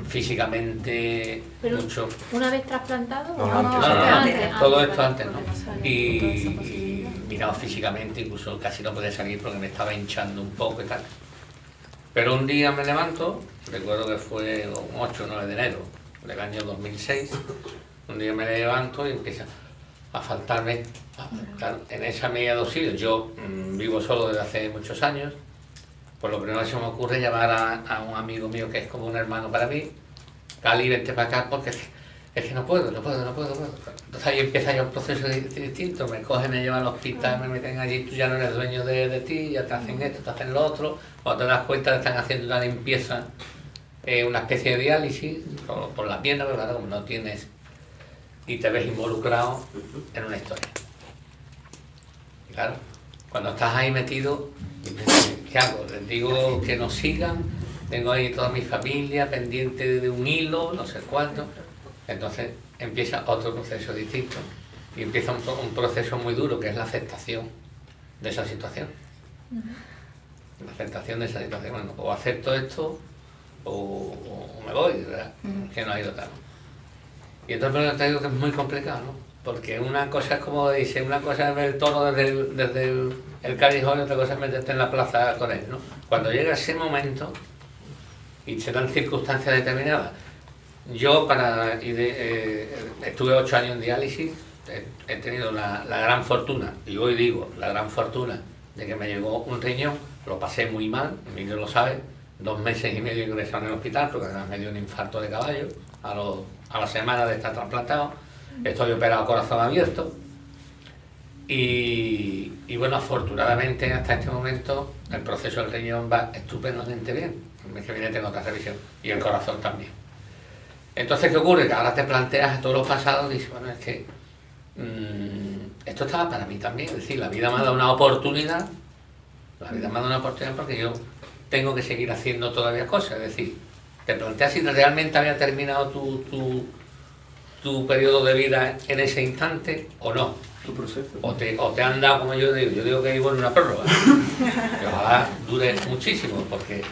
físicamente. Pero mucho. ¿Una vez trasplantado? No, antes. Todo esto vale, antes, ¿no? porque sabía Y mirado físicamente, incluso casi no podía salir porque me estaba hinchando un poco y tal. Pero un día me levanto, recuerdo que fue un 8 o 9 de enero del año 2006, un día me levanto y empieza a faltarme, claro, en esa medida de auxilio. Yo vivo solo desde hace muchos años, pues lo primero que se me ocurre es llamar a un amigo mío que es como un hermano para mí, Cali, vente para acá porque es que no puedo. Entonces ahí empieza ya un proceso distinto, me cogen, me llevan al hospital, me meten allí, tú ya no eres dueño de ti, ya te hacen esto, te hacen lo otro, cuando te das cuenta te están haciendo una limpieza, una especie de diálisis por la pierna, pero claro, como no tienes, y te ves involucrado en una historia. Y claro, cuando estás ahí metido, ¿qué hago? Les digo que nos sigan, tengo ahí toda mi familia pendiente de un hilo, no sé cuánto. Entonces empieza otro proceso distinto y empieza un proceso muy duro que es la aceptación de esa situación. La aceptación de esa situación. Bueno, o acepto esto o me voy, ¿verdad? Que no ha ido tal. Y entonces te digo que es muy complicado, ¿no? Porque una cosa es como dice, una cosa es ver el toro desde el callejón y otra cosa es meterte en la plaza con él, ¿no? Cuando llega ese momento y se dan circunstancias determinadas. Yo estuve 8 años en diálisis, he tenido la gran fortuna, y hoy digo la gran fortuna, de que me llegó un riñón, lo pasé muy mal, Emilio lo sabe, 2 meses y medio ingresado en el hospital, porque además me dio un infarto de caballo, a la semana de estar trasplantado, estoy operado a corazón abierto, y bueno, afortunadamente hasta este momento el proceso del riñón va estupendamente bien, el mes que viene tengo otra revisión, y el corazón también. Entonces, ¿qué ocurre? Que ahora te planteas todo lo pasado y dices, bueno, es que esto estaba para mí también. Es decir, la vida me ha dado una oportunidad, porque yo tengo que seguir haciendo todavía cosas. Es decir, te planteas si realmente había terminado tu periodo de vida en ese instante o no. Tu proceso. O te han dado, como yo digo que vivo en una prórroga. Que ojalá dure muchísimo, porque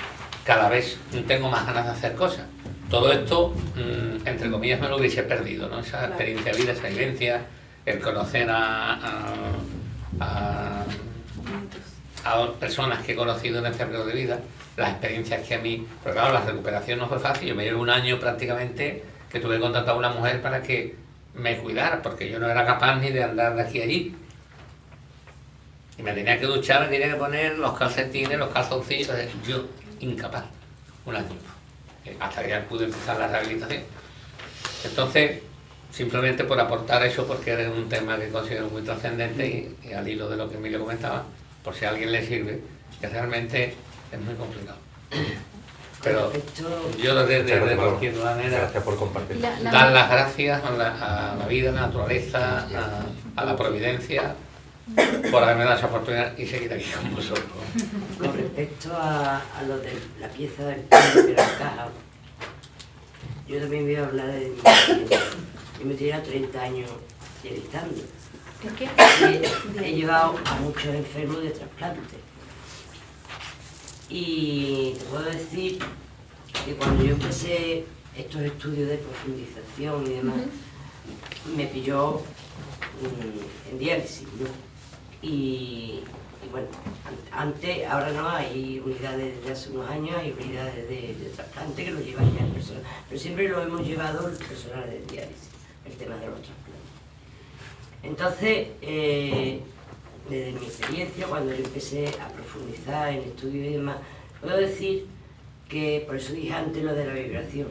cada vez tengo más ganas de hacer cosas. Todo esto, entre comillas, me lo hubiese perdido, ¿no? Esa experiencia de vida, esa vivencia, el conocer a personas que he conocido en este periodo de vida, las experiencias que a mí... Pero claro, la recuperación no fue fácil. Yo me llevo 1 año prácticamente que tuve que contratar a una mujer para que me cuidara, porque yo no era capaz ni de andar de aquí a allí. Y me tenía que duchar, me tenía que poner los calcetines, los calzoncillos, yo incapaz, 1 año. Hasta que ya pude empezar la rehabilitación. Entonces, simplemente por aportar eso, porque es un tema que considero muy trascendente y al hilo de lo que Emilio comentaba, por si a alguien le sirve, que realmente es muy complicado. Pero yo desde cualquier manera, gracias por compartir. dar las gracias a la vida, a la naturaleza, a la providencia, por haberme dado esa oportunidad y seguir aquí con vosotros. Con respecto a lo de la pieza del cuadro que la encaja, yo también voy a hablar de mi experiencia. Yo me tiré 30 años dializando. He llevado a muchos enfermos de trasplante. Y te puedo decir que cuando yo empecé estos estudios de profundización y demás, me pilló en diálisis, ¿no? Y bueno, antes, ahora no, hay unidades desde hace unos años, hay unidades de trasplante que lo llevan ya el personal, pero siempre lo hemos llevado el personal de diálisis, el tema de los trasplantes. Entonces, desde mi experiencia, cuando yo empecé a profundizar en estudios y demás, puedo decir que, por eso dije antes lo de la vibración,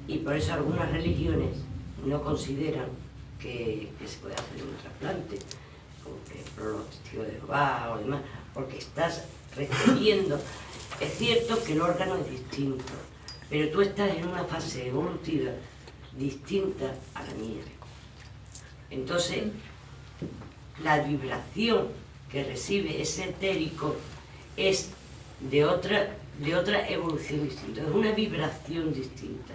y por eso algunas religiones no consideran que se puede hacer un trasplante, como por ejemplo los testigos de Jehová o demás, porque estás recibiendo. Es cierto que el órgano es distinto, pero tú estás en una fase evolutiva distinta a la mía. Entonces, la vibración que recibe ese etérico es de otra evolución distinta, es una vibración distinta.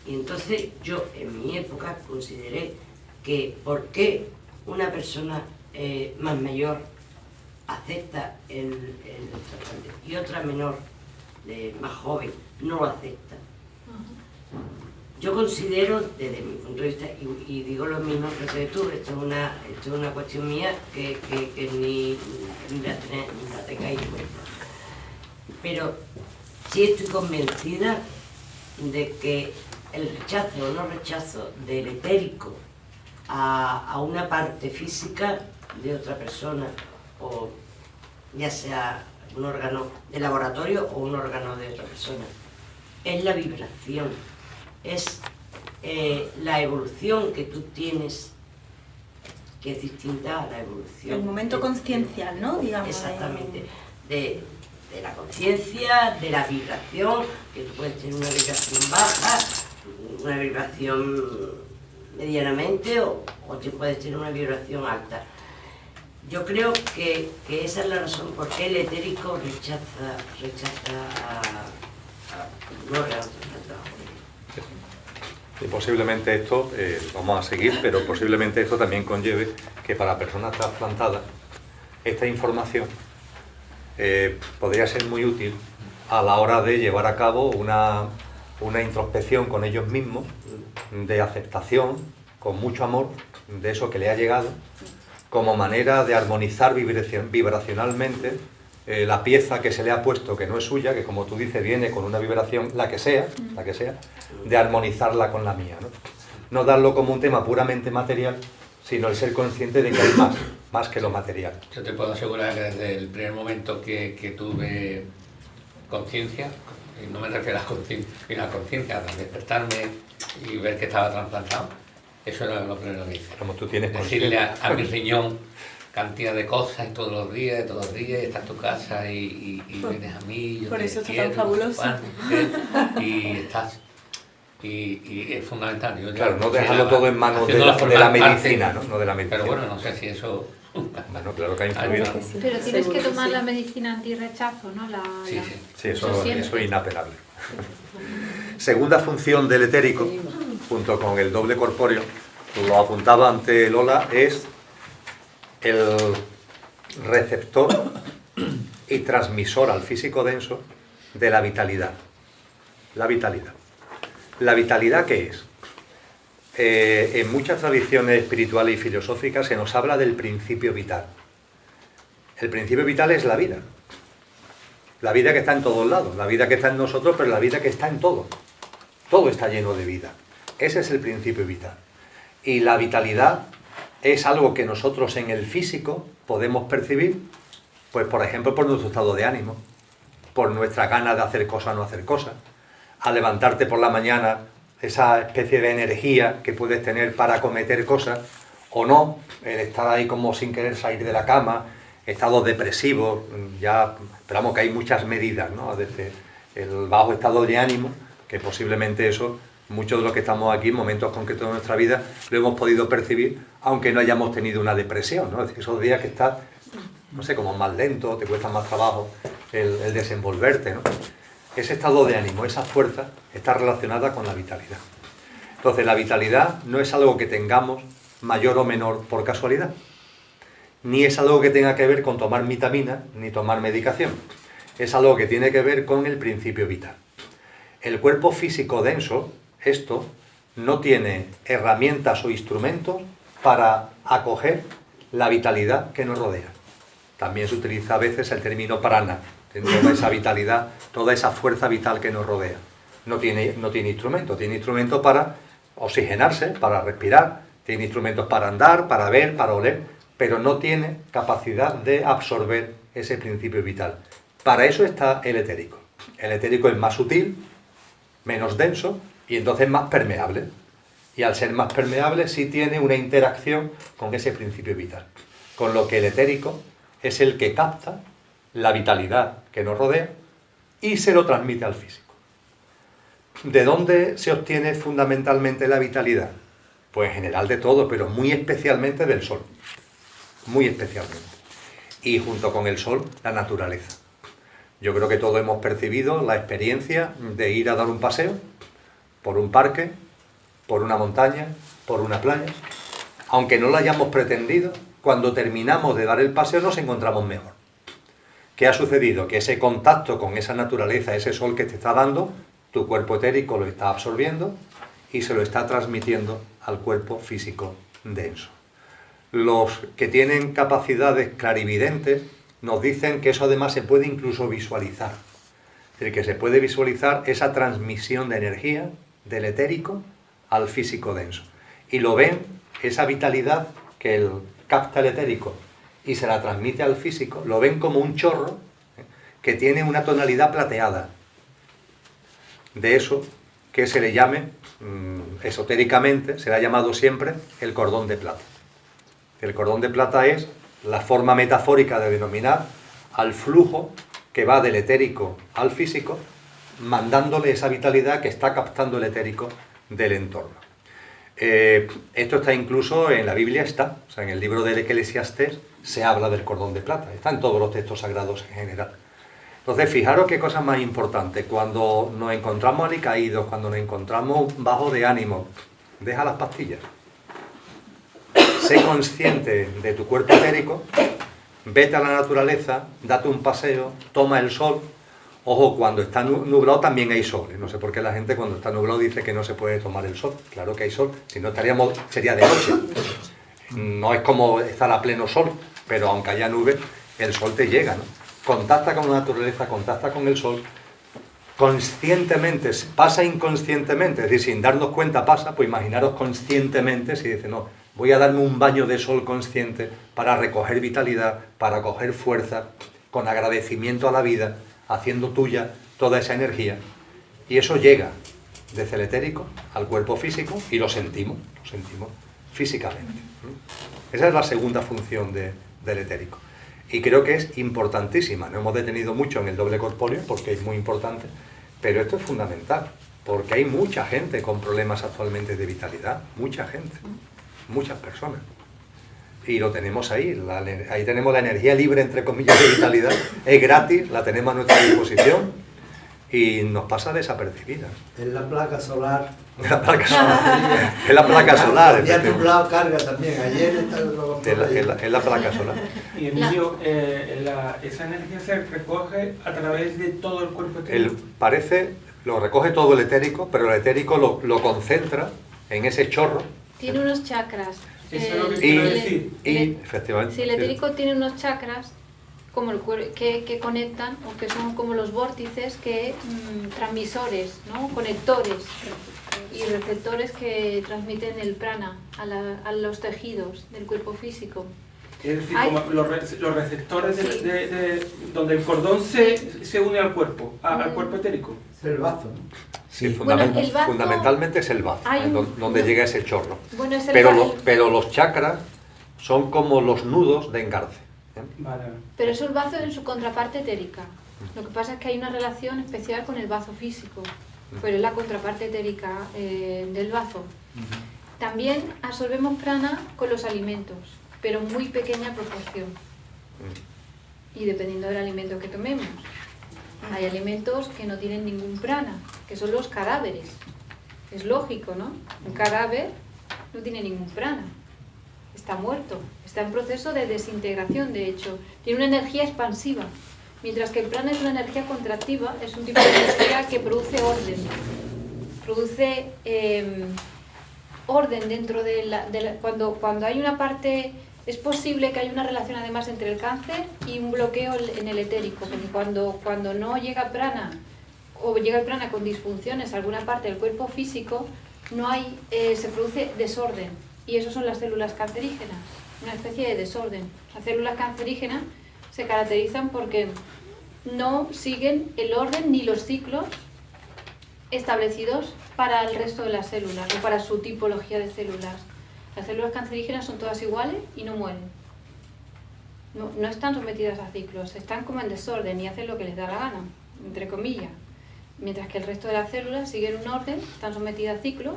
Y entonces yo en mi época consideré que por qué una persona más mayor acepta el trasplante y otra menor, más joven, no lo acepta. Yo considero, desde mi punto de vista, y digo lo mismo que tú, esto es una cuestión mía que ni la tengáis en cuenta. Pero sí estoy convencida de que el rechazo o no rechazo del etérico a una parte física de otra persona, o ya sea un órgano de laboratorio o un órgano de otra persona, es la vibración, es la evolución que tú tienes, que es distinta a la evolución. El momento conciencial, ¿no? Digamos. Exactamente. De la conciencia, de la vibración, que tú puedes tener una vibración baja, una vibración medianamente, o tú puedes tener una vibración alta. Yo creo que esa es la razón por qué el etérico rechaza a un órgano trasplantado. Y posiblemente esto, vamos a seguir, pero posiblemente esto también conlleve que para personas trasplantadas esta información podría ser muy útil a la hora de llevar a cabo una introspección con ellos mismos, de aceptación, con mucho amor, de eso que le ha llegado, como manera de armonizar vibracionalmente la pieza que se le ha puesto, que no es suya, que como tú dices viene con una vibración, la que sea, de armonizarla con la mía, ¿no? No darlo como un tema puramente material, sino el ser consciente de que hay más que lo material. Yo te puedo asegurar que desde el primer momento que tuve conciencia, y no me refiero a la conciencia, al despertarme y ver que estaba trasplantado, eso era lo primero que hice. Como tú tienes decirle a mi riñón cantidad de cosas y todos los días, estás en tu casa y vienes a mí. Yo por te eso está quiero, tan fabuloso. Y estás. Y es fundamental. Yo claro, no dejarlo todo en manos de la medicina, ¿no? No de la medicina. Pero bueno, no sé si eso... Bueno, claro que ha influido. Pero tienes que tomar la medicina antirrechazo, ¿no? Sí, eso es inapelable. Segunda función del etérico, junto con el doble corpóreo, lo apuntaba ante Lola, es el receptor y transmisor al físico denso de la vitalidad. La vitalidad. ¿La vitalidad qué es? En muchas tradiciones espirituales y filosóficas se nos habla del principio vital. El principio vital es la vida. La vida que está en todos lados, la vida que está en nosotros, pero la vida que está en todo. Todo está lleno de vida. Ese es el principio vital. Y la vitalidad es algo que nosotros en el físico podemos percibir, pues por ejemplo por nuestro estado de ánimo, por nuestra gana de hacer cosas o no hacer cosas, al levantarte por la mañana, esa especie de energía que puedes tener para cometer cosas, o no, el estar ahí como sin querer salir de la cama, estados depresivos, ya, esperamos que hay muchas medidas, ¿no? Desde el bajo estado de ánimo, que posiblemente eso, muchos de los que estamos aquí, en momentos concretos de nuestra vida, lo hemos podido percibir, aunque no hayamos tenido una depresión, ¿no? Es decir, esos días que estás, no sé, como más lento, te cuesta más trabajo el desenvolverte, ¿no? Ese estado de ánimo, esa fuerza, está relacionada con la vitalidad. Entonces, la vitalidad no es algo que tengamos mayor o menor por casualidad, ni es algo que tenga que ver con tomar vitaminas, ni tomar medicación. Es algo que tiene que ver con el principio vital. El cuerpo físico denso, esto, no tiene herramientas o instrumentos para acoger la vitalidad que nos rodea. También se utiliza a veces el término prana, toda esa vitalidad, toda esa fuerza vital que nos rodea. No tiene instrumentos para oxigenarse, para respirar, tiene instrumentos para andar, para ver, para oler, pero no tiene capacidad de absorber ese principio vital. Para eso está el etérico. El etérico es más sutil, menos denso y entonces más permeable. Y al ser más permeable sí tiene una interacción con ese principio vital. Con lo que el etérico es el que capta la vitalidad que nos rodea y se lo transmite al físico. ¿De dónde se obtiene fundamentalmente la vitalidad? Pues en general de todo, pero muy especialmente del sol. Muy especialmente. Y junto con el sol, la naturaleza. Yo creo que todos hemos percibido la experiencia de ir a dar un paseo por un parque, por una montaña, por una playa. Aunque no lo hayamos pretendido, cuando terminamos de dar el paseo nos encontramos mejor. ¿Qué ha sucedido? Que ese contacto con esa naturaleza, ese sol que te está dando, tu cuerpo etérico lo está absorbiendo y se lo está transmitiendo al cuerpo físico denso. Los que tienen capacidades clarividentes nos dicen que eso además se puede incluso visualizar. Es decir, que se puede visualizar esa transmisión de energía del etérico al físico denso. Y lo ven, esa vitalidad que capta el etérico y se la transmite al físico, lo ven como un chorro que tiene una tonalidad plateada. De eso que se le llame, esotéricamente, se le ha llamado siempre el cordón de plata. El cordón de plata es la forma metafórica de denominar al flujo que va del etérico al físico, mandándole esa vitalidad que está captando el etérico del entorno. Esto está incluso en la Biblia, o sea, en el libro del Eclesiastés se habla del cordón de plata, está en todos los textos sagrados en general. Entonces, fijaros qué cosa más importante, cuando nos encontramos alicaídos, cuando nos encontramos bajos de ánimo, deja las pastillas. Sé consciente de tu cuerpo etérico, vete a la naturaleza, date un paseo, toma el sol. Ojo, cuando está nublado también hay sol. No sé por qué la gente cuando está nublado dice que no se puede tomar el sol. Claro que hay sol, si no sería de noche. No es como estar a pleno sol, pero aunque haya nube, el sol te llega, ¿no? Contacta con la naturaleza, contacta con el sol, conscientemente, pasa inconscientemente, es decir, sin darnos cuenta pasa, pues imaginaros conscientemente si dice, no, voy a darme un baño de sol consciente para recoger vitalidad, para coger fuerza, con agradecimiento a la vida, haciendo tuya toda esa energía. Y eso llega desde el etérico al cuerpo físico y lo sentimos físicamente. Esa es la segunda función del etérico. Y creo que es importantísima. No hemos detenido mucho en el doble corpóreo porque es muy importante, pero esto es fundamental, porque hay mucha gente con problemas actualmente de vitalidad, mucha gente, muchas personas. Y lo tenemos ahí, ahí tenemos la energía libre, entre comillas, de vitalidad, es gratis, la tenemos a nuestra disposición y nos pasa desapercibida. Es la placa solar. Es la placa solar. Ya nublado carga también, ayer es la placa solar. Y Emilio, esa energía se recoge a través de todo el cuerpo etérico. Lo recoge todo el etérico, pero el etérico lo concentra en ese chorro. Tiene unos chakras. Eso es lo que quiero decir. Efectivamente. Si el etérico tiene unos chakras como que conectan, o que son como los vórtices, transmisores, ¿no? Conectores y receptores que transmiten el prana a los tejidos del cuerpo físico. Es decir, como los receptores de donde el cordón se une al cuerpo etérico. Es el bazo, ¿no? Sí, bueno, el bazo, fundamentalmente es el bazo, donde llega ese chorro. Bueno, es pero los chakras son como los nudos de engarce. Vale. Pero es el bazo en su contraparte etérica. Lo que pasa es que hay una relación especial con el bazo físico, pero es la contraparte etérica del bazo. También absorbemos prana con los alimentos, pero en muy pequeña proporción. Y dependiendo del alimento que tomemos. Hay alimentos que no tienen ningún prana, que son los cadáveres. Es lógico, ¿no? Un cadáver no tiene ningún prana. Está muerto, está en proceso de desintegración, de hecho. Tiene una energía expansiva, mientras que el prana es una energía contractiva, es un tipo de energía que produce orden. Produce orden dentro de cuando hay una parte. Es posible que haya una relación además entre el cáncer y un bloqueo en el etérico, porque cuando no llega prana o llega el prana con disfunciones a alguna parte del cuerpo físico, se produce desorden, y eso son las células cancerígenas, una especie de desorden. Las células cancerígenas se caracterizan porque no siguen el orden ni los ciclos establecidos para el resto de las células o para su tipología de células. Las células cancerígenas son todas iguales y no mueren. no están sometidas a ciclos, están como en desorden y hacen lo que les da la gana, entre comillas. Mientras que el resto de las células siguen un orden, están sometidas a ciclos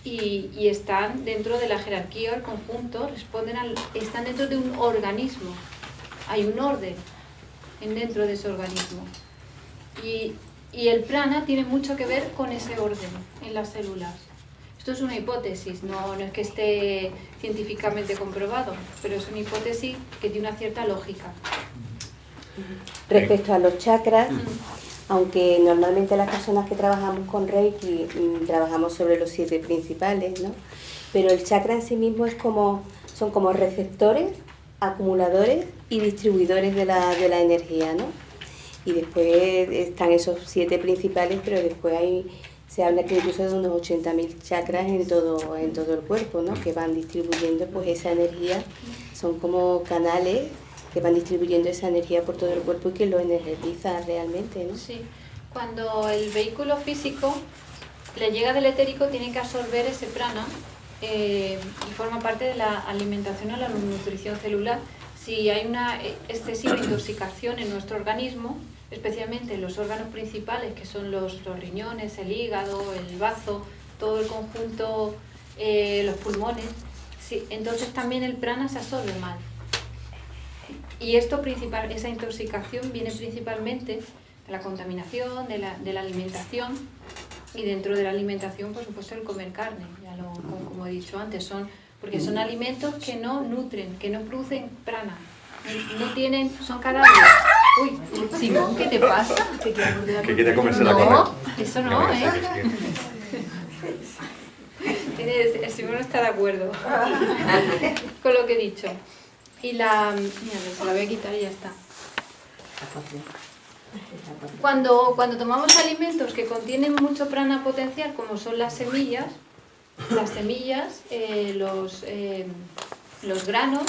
y están dentro de la jerarquía o el conjunto, están dentro de un organismo. Hay un orden dentro de ese organismo. Y el prana tiene mucho que ver con ese orden en las células. Esto es una hipótesis, no es que esté científicamente comprobado, pero es una hipótesis que tiene una cierta lógica. Respecto a los chakras, aunque normalmente las personas que trabajamos con Reiki trabajamos sobre los 7 principales, ¿no? Pero el chakra en sí mismo son como receptores, acumuladores y distribuidores de la energía, ¿no? Y después están esos 7 principales, pero después se habla que incluso de unos 80.000 chakras en todo el cuerpo, ¿no? Que van distribuyendo pues esa energía, son como canales que van distribuyendo esa energía por todo el cuerpo y que lo energetiza realmente, ¿no? Sí, cuando el vehículo físico le llega del etérico tiene que absorber ese prana y forma parte de la alimentación o la nutrición celular. Si hay una excesiva intoxicación en nuestro organismo, especialmente en los órganos principales, que son los riñones, el hígado, el bazo, todo el conjunto, los pulmones, sí, entonces también el prana se absorbe mal. Y esa intoxicación viene principalmente de la contaminación, de la alimentación, y dentro de la alimentación, por supuesto, el comer carne, como he dicho antes, porque son alimentos que no nutren, que no producen prana, son cadáveres. Uy, Simón, ¿qué te pasa? Que quiere comerse la carne. No, eso no, El Simón no está de acuerdo con lo que he dicho. Mira, se la voy a quitar y ya está. Cuando tomamos alimentos que contienen mucho prana potencial, como son las semillas, los granos,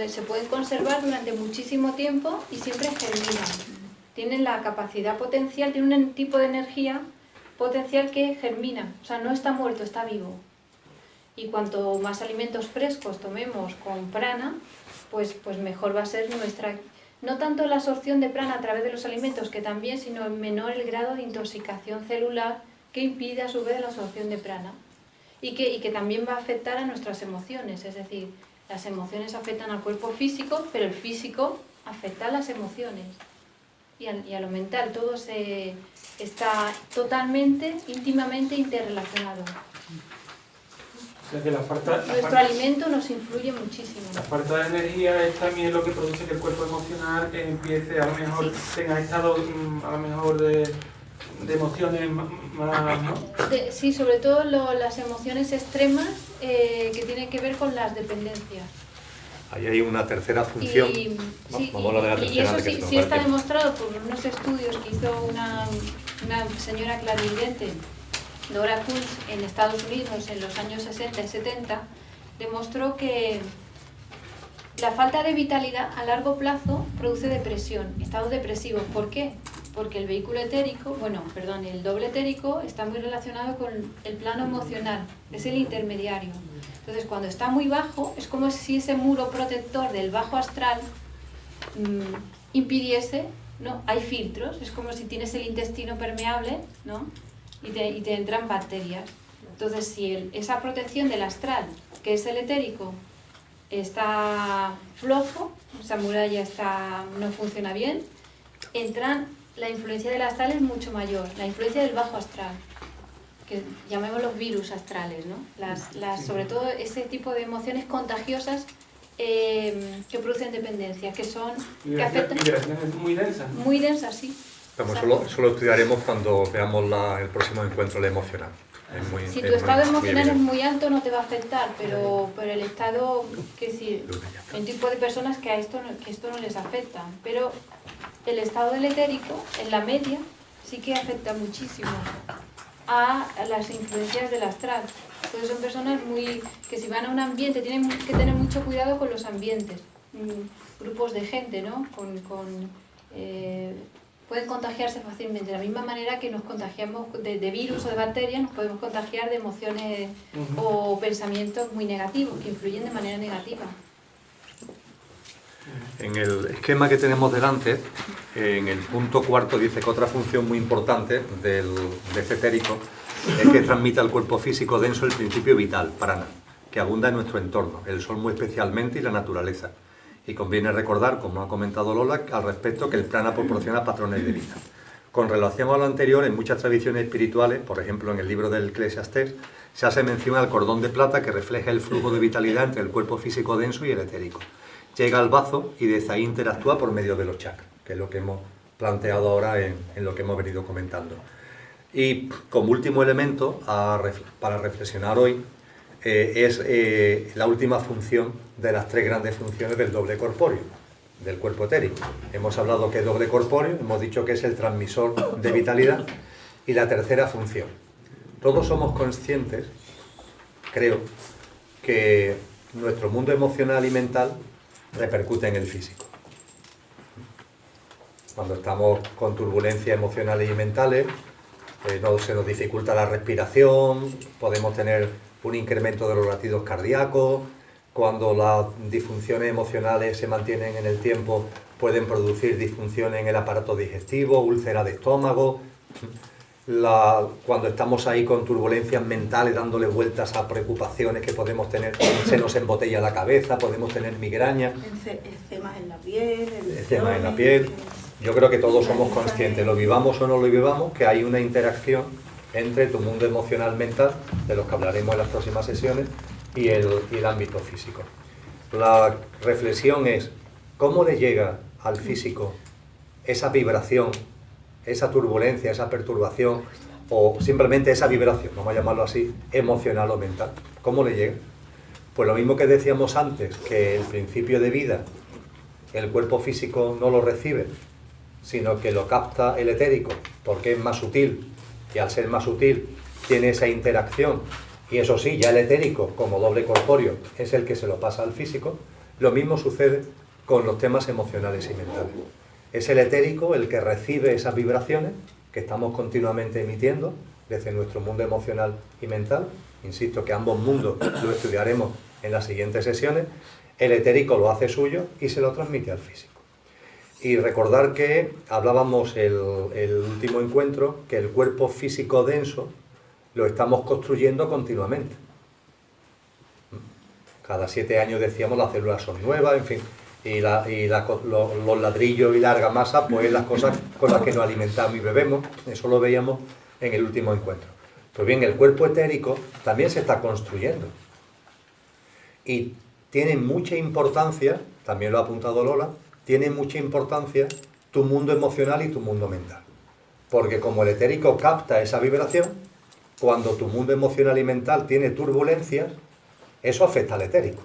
se pueden conservar durante muchísimo tiempo y siempre germinan. Tienen la capacidad potencial, tienen un tipo de energía potencial que germina, o sea, no está muerto, está vivo. Y cuanto más alimentos frescos tomemos con prana, pues mejor va a ser no tanto la absorción de prana a través de los alimentos, que también, sino menor el grado de intoxicación celular que impide a su vez la absorción de prana. Y que también va a afectar a nuestras emociones, es decir, las emociones afectan al cuerpo físico, pero el físico afecta a las emociones y a lo mental. Todo está totalmente, íntimamente interrelacionado. O sea que Nuestro alimento nos influye muchísimo. La falta de energía es también lo que produce que el cuerpo emocional empiece, a lo mejor tenga estados a lo mejor de emociones más, ¿no? Sí, sobre todo las emociones extremas que tienen que ver con las dependencias. Ahí hay una tercera función. Vamos a hablar de la tercera. Y eso sí está demostrado por unos estudios que hizo una señora clarividente, Dora Kunz, en Estados Unidos en los años 60 y 70, demostró que la falta de vitalidad a largo plazo produce depresión, estados depresivos. ¿Por qué? Porque el vehículo etérico, el doble etérico está muy relacionado con el plano emocional, es el intermediario. Entonces, cuando está muy bajo, es como si ese muro protector del bajo astral impidiese, ¿no? Hay filtros, es como si tienes el intestino permeable, ¿no? Y te entran bacterias. Entonces, si esa protección del astral, que es el etérico, está flojo, esa muralla no funciona bien, la influencia del astral es mucho mayor, la influencia del bajo astral, que llamemos los virus astrales, ¿no? Sobre todo ese tipo de emociones contagiosas que producen dependencia, que afectan... Vibraciones muy densas, ¿no? Muy densas, sí. Eso lo estudiaremos cuando veamos el próximo encuentro de emocional. Si tu estado emocional es muy alto no te va a afectar, pero el estado, hay un tipo de personas que esto no les afecta, pero el estado del etérico, en la media, sí que afecta muchísimo a las influencias del astral. Entonces son personas que si van a un ambiente tienen que tener mucho cuidado con los ambientes, grupos de gente, ¿no? Pueden contagiarse fácilmente, de la misma manera que nos contagiamos de virus o de bacterias, nos podemos contagiar de emociones o pensamientos muy negativos, que influyen de manera negativa. En el esquema que tenemos delante, en el punto cuarto dice que otra función muy importante de este etérico es que transmite al cuerpo físico denso el principio vital, prana, que abunda en nuestro entorno, el sol muy especialmente y la naturaleza. Y conviene recordar, como ha comentado Lola, al respecto que el prana proporciona patrones de vida. Con relación a lo anterior, en muchas tradiciones espirituales, por ejemplo en el libro del Eclesiastés, se hace mención al cordón de plata que refleja el flujo de vitalidad entre el cuerpo físico denso y el etérico. Llega al bazo y desde ahí interactúa por medio de los chakras, que es lo que hemos planteado ahora en lo que hemos venido comentando. Y como último elemento para reflexionar hoy es la última función de las tres grandes funciones del doble corpóreo, del cuerpo etérico. Hemos hablado que es doble corpóreo, hemos dicho que es el transmisor de vitalidad, y la tercera función. Todos somos conscientes, creo, que nuestro mundo emocional y mental repercute en el físico. Cuando estamos con turbulencias emocionales y mentales, se nos dificulta la respiración, podemos tener un incremento de los latidos cardíacos. Cuando las disfunciones emocionales se mantienen en el tiempo, pueden producir disfunciones en el aparato digestivo, úlcera de estómago. Cuando estamos ahí con turbulencias mentales, dándole vueltas a preocupaciones que podemos tener, se nos embotella la cabeza, podemos tener migraña. Eczemas en la piel. Eczemas en la piel. Yo creo que todos somos conscientes, lo vivamos o no lo vivamos, que hay una interacción entre tu mundo emocional mental, de los que hablaremos en las próximas sesiones, y el ámbito físico. La reflexión es, ¿cómo le llega al físico esa vibración, esa turbulencia, esa perturbación, o simplemente esa vibración, vamos a llamarlo así, emocional o mental? ¿Cómo le llega? Pues lo mismo que decíamos antes, que el principio de vida, el cuerpo físico no lo recibe, sino que lo capta el etérico, porque es más sutil, y al ser más sutil tiene esa interacción, y eso sí, ya el etérico, como doble corpóreo, es el que se lo pasa al físico. Lo mismo sucede con los temas emocionales y mentales. Es el etérico el que recibe esas vibraciones que estamos continuamente emitiendo desde nuestro mundo emocional y mental. Insisto que ambos mundos lo estudiaremos en las siguientes sesiones. El etérico lo hace suyo y se lo transmite al físico. Y recordar que hablábamos el último encuentro, que el cuerpo físico denso lo estamos construyendo continuamente. Cada 7 años decíamos las células son nuevas, en fin, los ladrillos y la argamasa, pues las cosas con las que nos alimentamos y bebemos. Eso lo veíamos en el último encuentro. Pues bien, el cuerpo etérico también se está construyendo. Y tiene mucha importancia, también lo ha apuntado Lola, tiene mucha importancia tu mundo emocional y tu mundo mental. Porque como el etérico capta esa vibración, cuando tu mundo emocional y mental tiene turbulencias, eso afecta al etérico.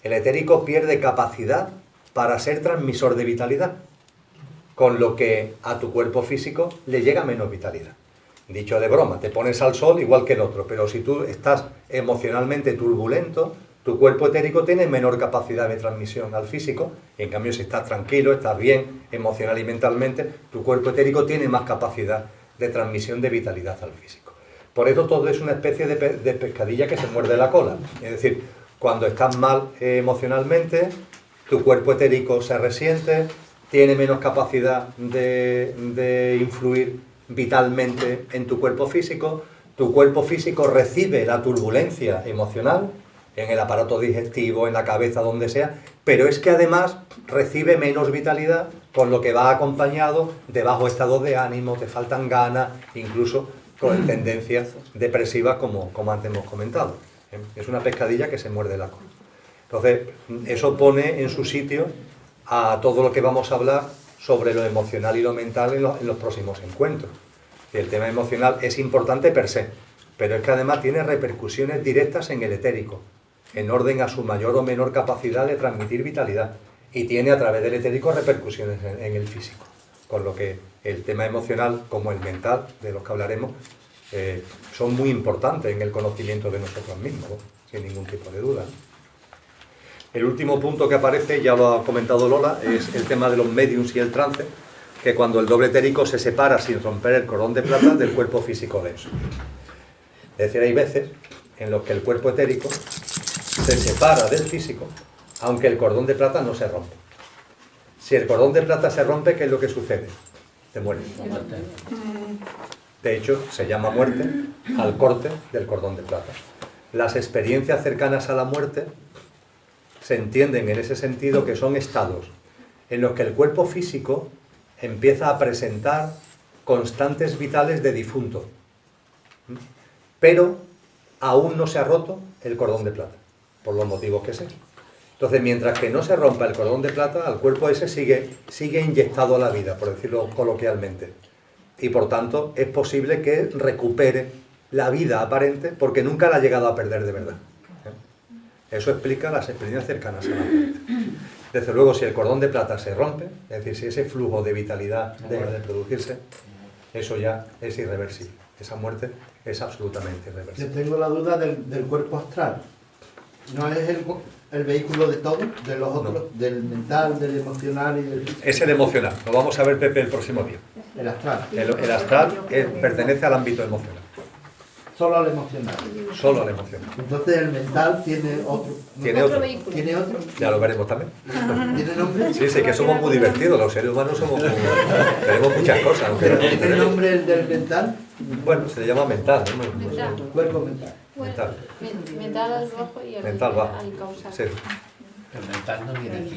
El etérico pierde capacidad para ser transmisor de vitalidad, con lo que a tu cuerpo físico le llega menos vitalidad. Dicho de broma, te pones al sol igual que el otro, pero si tú estás emocionalmente turbulento, tu cuerpo etérico tiene menor capacidad de transmisión al físico, y en cambio si estás tranquilo, estás bien emocional y mentalmente, tu cuerpo etérico tiene más capacidad de transmisión de vitalidad al físico. Por eso todo es una especie de pescadilla que se muerde la cola. Es decir, cuando estás mal emocionalmente, tu cuerpo etérico se resiente, tiene menos capacidad de influir vitalmente en tu cuerpo físico recibe la turbulencia emocional, en el aparato digestivo, en la cabeza, donde sea, pero es que además recibe menos vitalidad, con lo que va acompañado de bajos estados de ánimo, te faltan ganas, incluso con tendencias depresivas como antes hemos comentado. Es una pescadilla que se muerde la cola. Entonces, eso pone en su sitio a todo lo que vamos a hablar sobre lo emocional y lo mental en los próximos encuentros. El tema emocional es importante per se, pero es que además tiene repercusiones directas en el etérico, en orden a su mayor o menor capacidad de transmitir vitalidad, y tiene a través del etérico repercusiones en el físico. Con lo que el tema emocional, como el mental, de los que hablaremos, son muy importantes en el conocimiento de nosotros mismos, ¿no? Sin ningún tipo de duda. El último punto que aparece, ya lo ha comentado Lola, es el tema de los mediums y el trance, que cuando el doble etérico se separa sin romper el cordón de plata del cuerpo físico denso. Es decir, hay veces en los que el cuerpo etérico se separa del físico, aunque el cordón de plata no se rompe. Si el cordón de plata se rompe, ¿qué es lo que sucede? Te mueres. De hecho, se llama muerte al corte del cordón de plata. Las experiencias cercanas a la muerte se entienden en ese sentido que son estados en los que el cuerpo físico empieza a presentar constantes vitales de difunto, pero aún no se ha roto el cordón de plata, por los motivos que sé. Entonces, mientras que no se rompa el cordón de plata, al cuerpo ese sigue inyectado a la vida, por decirlo coloquialmente. Y por tanto, es posible que recupere la vida aparente porque nunca la ha llegado a perder de verdad. Eso explica las experiencias cercanas a la muerte. Desde luego, si el cordón de plata se rompe, es decir, si ese flujo de vitalidad deja de producirse, eso ya es irreversible. Esa muerte es absolutamente irreversible. Yo tengo la duda del cuerpo astral. ¿No es el vehículo de todo, de los otros, no, del mental, del emocional y del... Es el emocional. Lo vamos a ver, Pepe, el próximo día. El astral. El astral pertenece al ámbito emocional. Solo al emocional. Solo al emocional. Entonces el mental tiene otro. ¿Tiene otro? ¿Tiene otro? Ya lo veremos también. ¿Tiene nombre? Sí, sí, que somos muy divertidos. Los seres humanos somos muy... tenemos muchas cosas. ¿Tiene nombre el del mental? Bueno, se le llama mental, ¿no? Mental. Cuerpo mental. Mental. Mental al bajo y al, mental bajo. al causal. Sí. El mental no viene aquí.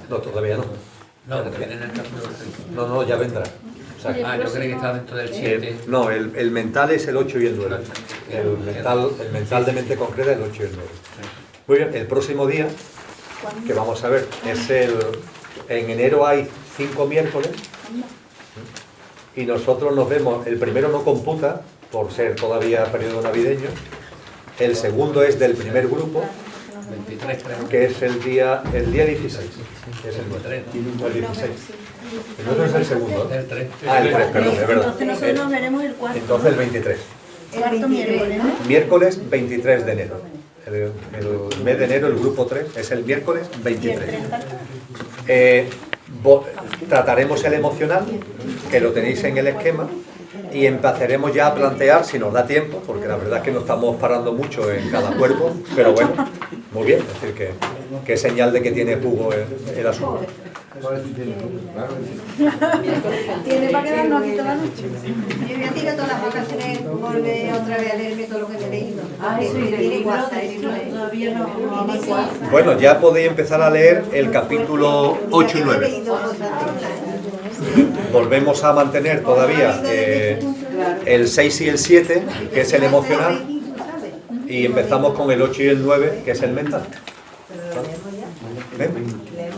No, todavía no. No, viene en el capítulo 3. No, ya vendrá. O sea, yo creí que estaba dentro del 7. No, el mental es el 8 y el 9. El mental de mente concreta es el 8 y el 9. Muy bien, el próximo día que vamos a ver es en enero hay 5 miércoles y nosotros nos vemos, el primero no computa por ser todavía periodo navideño, el segundo es del primer grupo, 23, que es el día 16, que es el 9, el 16. El otro es el segundo. El 3. Ah, el 3, perdón, es verdad. Entonces nosotros nos veremos el cuarto. Entonces el 23. El cuarto miércoles, ¿no? Miércoles 23 de enero. El mes de enero, el grupo 3, es el miércoles 23. Trataremos el emocional, que lo tenéis en el esquema, y empezaremos ya a plantear, si nos da tiempo, porque la verdad es que no estamos parando mucho en cada cuerpo, pero bueno, muy bien, es decir, que es señal de que tiene jugo el asunto. Tiene para quedarnos aquí toda la noche. Yo voy a tirar todas las vacaciones, volver otra vez a leerme todo lo que me he leído. Todavía no. Bueno, ya podéis empezar a leer el capítulo 8 y 9. Volvemos a mantener todavía el 6 y el 7, que es el emocional, y empezamos con el 8 y el 9, que es el mental.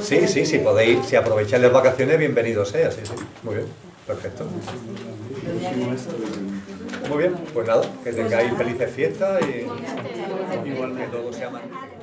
Sí, si podéis, si aprovecháis las vacaciones, bienvenido sea, sí, muy bien, perfecto. Muy bien, pues nada, que tengáis felices fiestas y que todo sea magnífico.